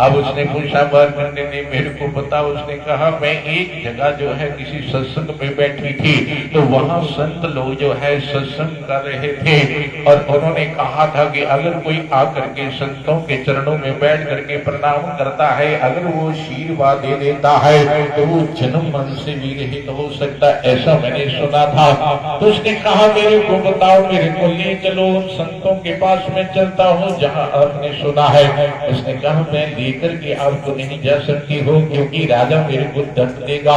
A: अब उसने पूछा मार्कंडेय ने मेरे को बता, उसने कहा मैं एक जगह जो है किसी सत्संग में बैठी थी तो वहां संत लोग जो है सत्संग कर रहे थे, और उन्होंने कहा था कि अगर कोई आकर के संतों के चरणों में बैठ करके प्रणाम करता है, अगर वो आशीर्वाद दे देता है तो वो जन्म मन से भी रहित हो सकता, ऐसा मैंने सुना था। तो उसने कहा मेरे को बताओ, मेरे को ले चलो संतों के पास में चलता हूँ जहाँ आपने सुना है। उसने कहा मैं लेकर के आपको नहीं जा सकती हो क्योंकि राजा मेरे को दंड देगा,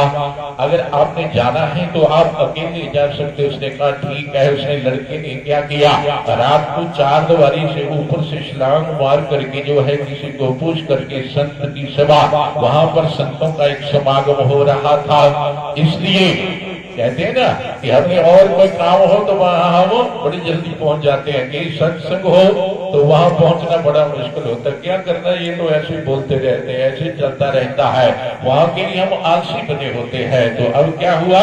A: अगर आपने जाना है तो आप अकेले जा सकते। उसने कहा ठीक है। उसने लड़के ने क्या किया, रात को 4 दीवारी से ऊपर से छलांग मार करके जो है किसी को पूछ करके संत की सभा, वहां पर संतों का एक समागम हो रहा था। इसलिए कहते हैं ना कि हमें और कोई काम हो तो वहां हम बड़ी जल्दी पहुंच जाते हैं, कि सत्संग हो तो वहां पहुंचना बड़ा मुश्किल होता है। क्या करना, ये तो ऐसे बोलते रहते हैं, ऐसे चलता रहता है, वहां के लिए हम आलसी बने होते हैं। तो अब क्या हुआ,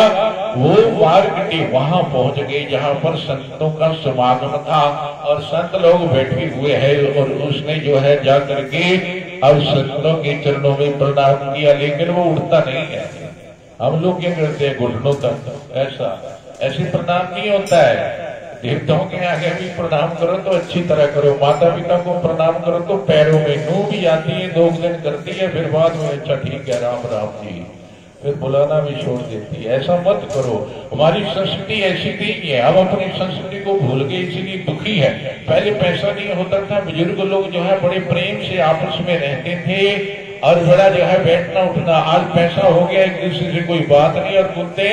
A: वो मार्ग वहां पहुंच गए जहां पर संतों का समागम था और संत लोग बैठे हुए हैं। और उसने जो है जा करके अब संतों के चरणों में प्रणाम किया, लेकिन वो उठता नहीं है। हम लोग क्या करते हैं, घुटनों तक ऐसे प्रणाम नहीं होता है। देवताओं के आगे भी प्रणाम करो तो अच्छी तरह करो, माता पिता को प्रणाम करो तो पैरों में नू भी आती है, 2 दिन करती है, फिर बाद में अच्छा ठीक है राम राम जी, फिर बुलाना भी छोड़ देती है। ऐसा मत करो, हमारी संस्कृति ऐसी नहीं है। हम अपनी संस्कृति को भूल गए, इसीलिए दुखी है। पहले पैसा नहीं होता था, बुजुर्ग लोग जो है बड़े प्रेम से आपस में रहते थे और बड़ा जो है बैठना उठना। आज पैसा हो गया, एक दूसरे से कोई बात नहीं, और कुत्ते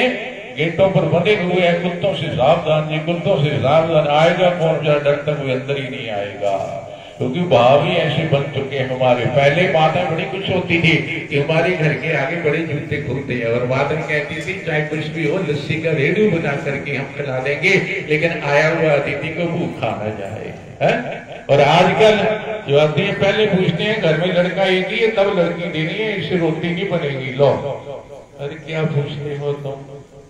A: गेटों पर बंधे हुए हैं, कुत्तों से सावधान जी, कुत्तों से सावधान। आएगा कौन, जरा डर तक कोई अंदर ही नहीं आएगा, क्योंकि भाव ही ऐसे बन चुके हैं हमारे। पहले माता बड़ी कुछ होती थी कि हमारे घर के आगे बड़े जूते खुलते हैं, और माता कहती थी चाहे कुछ भी हो लस्सी का रेडू बना करके हम खिला देंगे, लेकिन आया हुआ अतिथि को भूखा न जाए है? और आजकल जो आते हैं पहले पूछते हैं घर में लड़का एक ही है तब लड़की देनी है, इससे रोटी नहीं बनेगी। लो, अरे क्या पूछते हो तुम,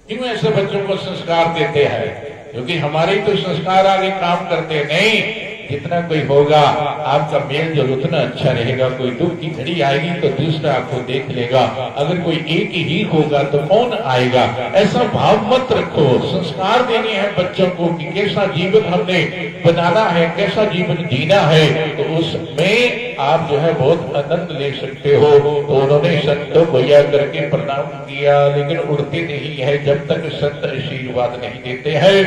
A: क्यों ऐसे बच्चों को संस्कार देते हैं? क्योंकि हमारे तो संस्कार आगे काम करते नहीं। जितना कोई होगा आपका मेल जो उतना अच्छा रहेगा। कोई दुख की घड़ी आएगी तो दूसरा आपको देख लेगा, अगर कोई एक ही होगा तो कौन आएगा। ऐसा भाव मत रखो। संस्कार देने हैं बच्चों को कि कैसा जीवन हमने बनाना है, कैसा जीवन जीना है, तो उसमें आप जो है बहुत आनंद ले सकते हो। तो उन्होंने संतों को यह करके प्रणाम किया, लेकिन उड़ते नहीं है जब तक संत आशीर्वाद नहीं देते हैं।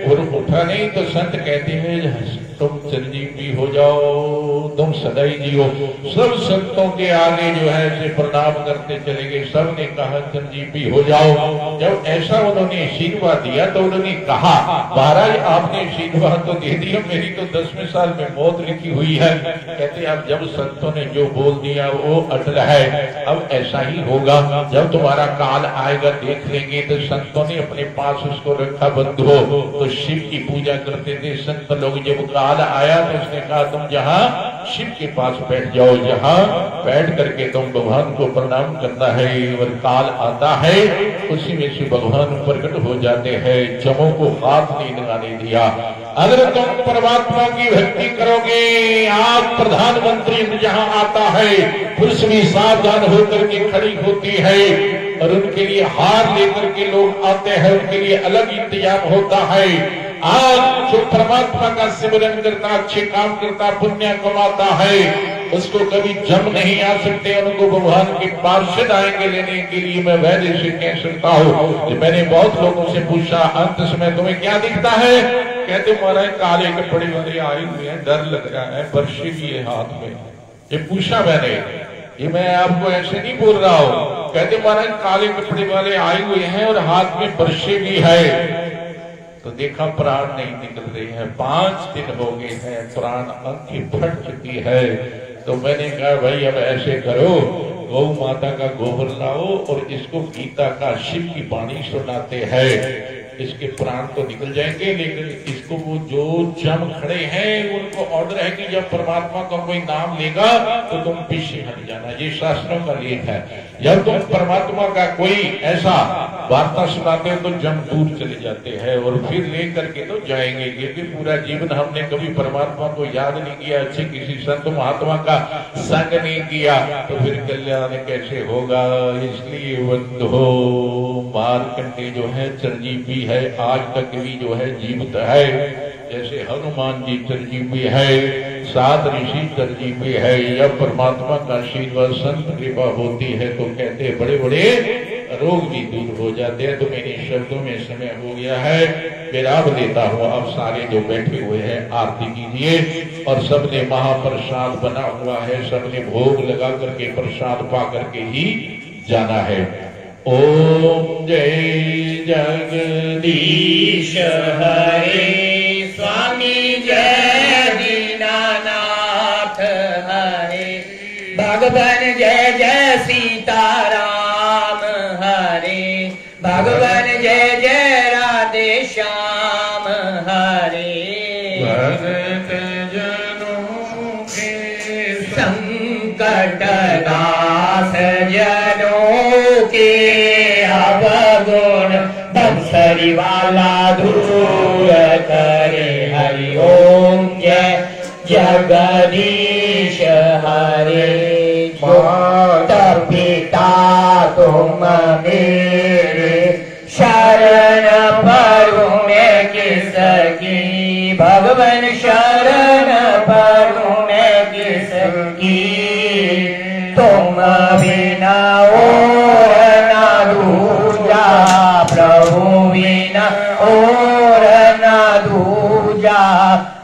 A: और उठा नहीं तो संत कहते हैं तुम चिरंजीवी हो जाओ, तुम सदाई जियो। सब संतों के आगे जो है से प्रणाम करते चले गए, सब ने कहा चिरंजीवी हो जाओ। जब ऐसा उन्होंने आशीर्वाद दिया तो उन्होंने कहा महाराज आपने आशीर्वाद तो दे दिया, मेरी तो 10वें साल में मौत लिखी हुई है। कहते अब जब संतों ने जो बोल दिया वो अटल है, अब ऐसा ही होगा। जब तुम्हारा काल आएगा देख लेंगे। तो संतों ने अपने पास उसको रखा। बंधु तो शिव की पूजा करते थे संत लोग। जब काल आया तो उसने कहा तुम जहाँ शिव के पास बैठ जाओ, जहाँ बैठ करके तुम भगवान को प्रणाम करना है। और काल आता है उसी में से भगवान प्रकट हो जाते हैं। जमों को हाथ नहीं लगाने दिया। अगर तुम परमात्मा की भक्ति करोगे, आज प्रधानमंत्री जहाँ आता है पुलिस भी सावधान होकर के खड़ी होती है और उनके लिए हार लेकर के लोग आते हैं, उनके लिए अलग इंतजाम होता है। आज जो परमात्मा का सिमरन करता, अच्छे काम करता, पुण्य कमाता है, उसको कभी जम नहीं आ सकते। उनको भगवान के पार्षद आएंगे लेने के लिए। मैं वैद्य से कह सकता हूँ, मैंने बहुत लोगों से पूछा अंत समय तुम्हें क्या दिखता है? कहते महाराज काले कपड़े वाले आए हुए हैं, डर लग रहा है, बर्फी भी है हाथ में। ये पूछा मैंने, ये मैं आपको ऐसे नहीं बोल रहा हूँ। कहते महाराज काले कपड़े वाले आए हुए हैं और हाथ में बर्फी भी है। तो देखा प्राण नहीं निकल रहे हैं, 5 दिन हो गए हैं, प्राण अंकी फट चुकी है। तो मैंने कहा भाई अब ऐसे करो, गौ माता का गोबर लाओ और इसको गीता का शिव की वाणी सुनाते हैं। इसके प्राण तो निकल जाएंगे, लेकिन इसको वो जो जम खड़े हैं उनको ऑर्डर है कि जब परमात्मा का कोई नाम लेगा तो तुम पीछे हट जाना। ये शास्त्रों का लेख है। जब तुम परमात्मा का कोई ऐसा वार्ता सुनाते हो तो जम दूर चले जाते हैं और फिर लेकर के तो जाएंगे। क्योंकि पूरा जीवन हमने कभी परमात्मा को याद नहीं किया, अच्छे किसी संत महात्मा का संग नहीं किया, तो फिर कल्याण कैसे होगा? इसलिए बंधो मार्कंडेय जो है चिरंजीवी है, आज तक भी जो है जीवित है। जैसे हनुमान जी चिरंजीवी है, 7 ऋषि चिरंजीवी है। जब परमात्मा का आशीर्वाद संत कृपा होती है तो कहते हैं बड़े बड़े रोग भी दूर हो जाते हैं। तो मेरे शब्दों में समय हो गया है, विराम देता हूँ। अब सारे जो बैठे हुए हैं आरती कीजिए और सबने महाप्रसाद बना हुआ है, सबने भोग लगा करके प्रसाद पा करके ही जाना है। ओम जय जगदीश हरे स्वामी जय दीनानाथ हरे भगवान जय जय सीताराम हरे भगवान जय जय राधे श्याम हरे
B: भगत जनों के
C: संकट नाश जनों के अवगुण बंसरी वाला दूर करे। हरि ओम जय जगदीश हरे। माता पिता तुम मेरे शरण परू में किसकी, भगवान शरण परू में किसकी। तुम बिना और ना दूजा, प्रभु बिना और ना दूजा।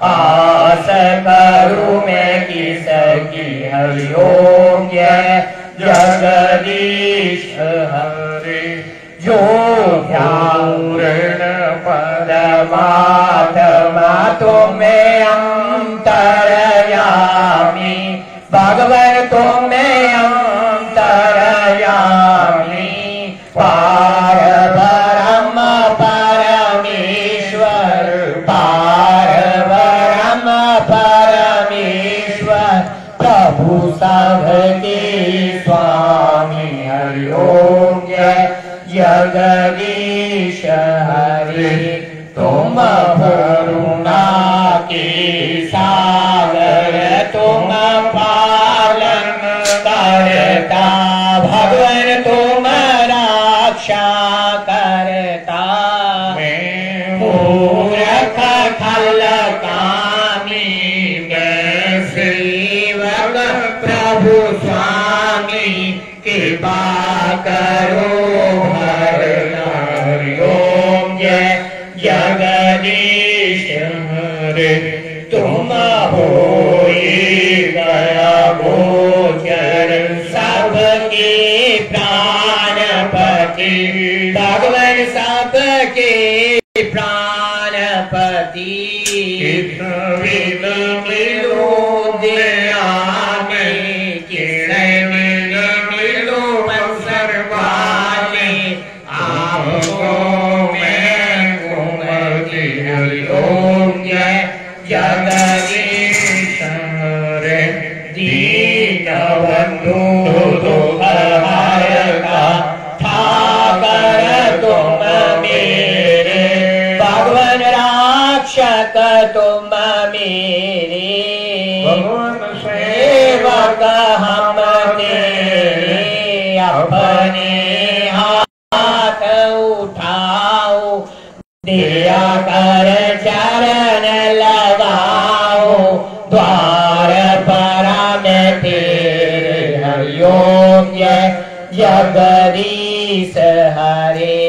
C: आस करूं मैं किसकी। हरि ओम जय जगदीश हरे। जो ध्यान परमात्मा तुम्हें अंतरयामी, भगवान तुम्हें अंतरयामी। पार ब्रह्म परमेश्वर, पार ब्रह्म परमेश्वर, प्रभु सबके स्वामी। हरि ओम जय जगदीश हरे। तुम करुणा के सागर, तुम पालन करता, भगवान तुम रक्षा करता। मूर्ख खल कामी मैं सेवक प्रभु स्वामी, कृपा करो हरि। ओम जय जगदीश
A: रे
C: तुम हो गया गोचर सबके प्राणपति भगवान सबके प्राणपति
A: विद मिलो
C: दयाने किसे मिलो सर्वाने आपको मैं कुमति हरिओम जगदीश रे दीन बंधु दुखहारका ठाकर तुम मेरे भगवान रक्षक तुम मेरे
A: भगवान
C: सेवक हम तेरे अपने हाथ उठाओ दिया कर चरण लगाओ द्वार पर में तेरे हरिओम जय जगदीश हरे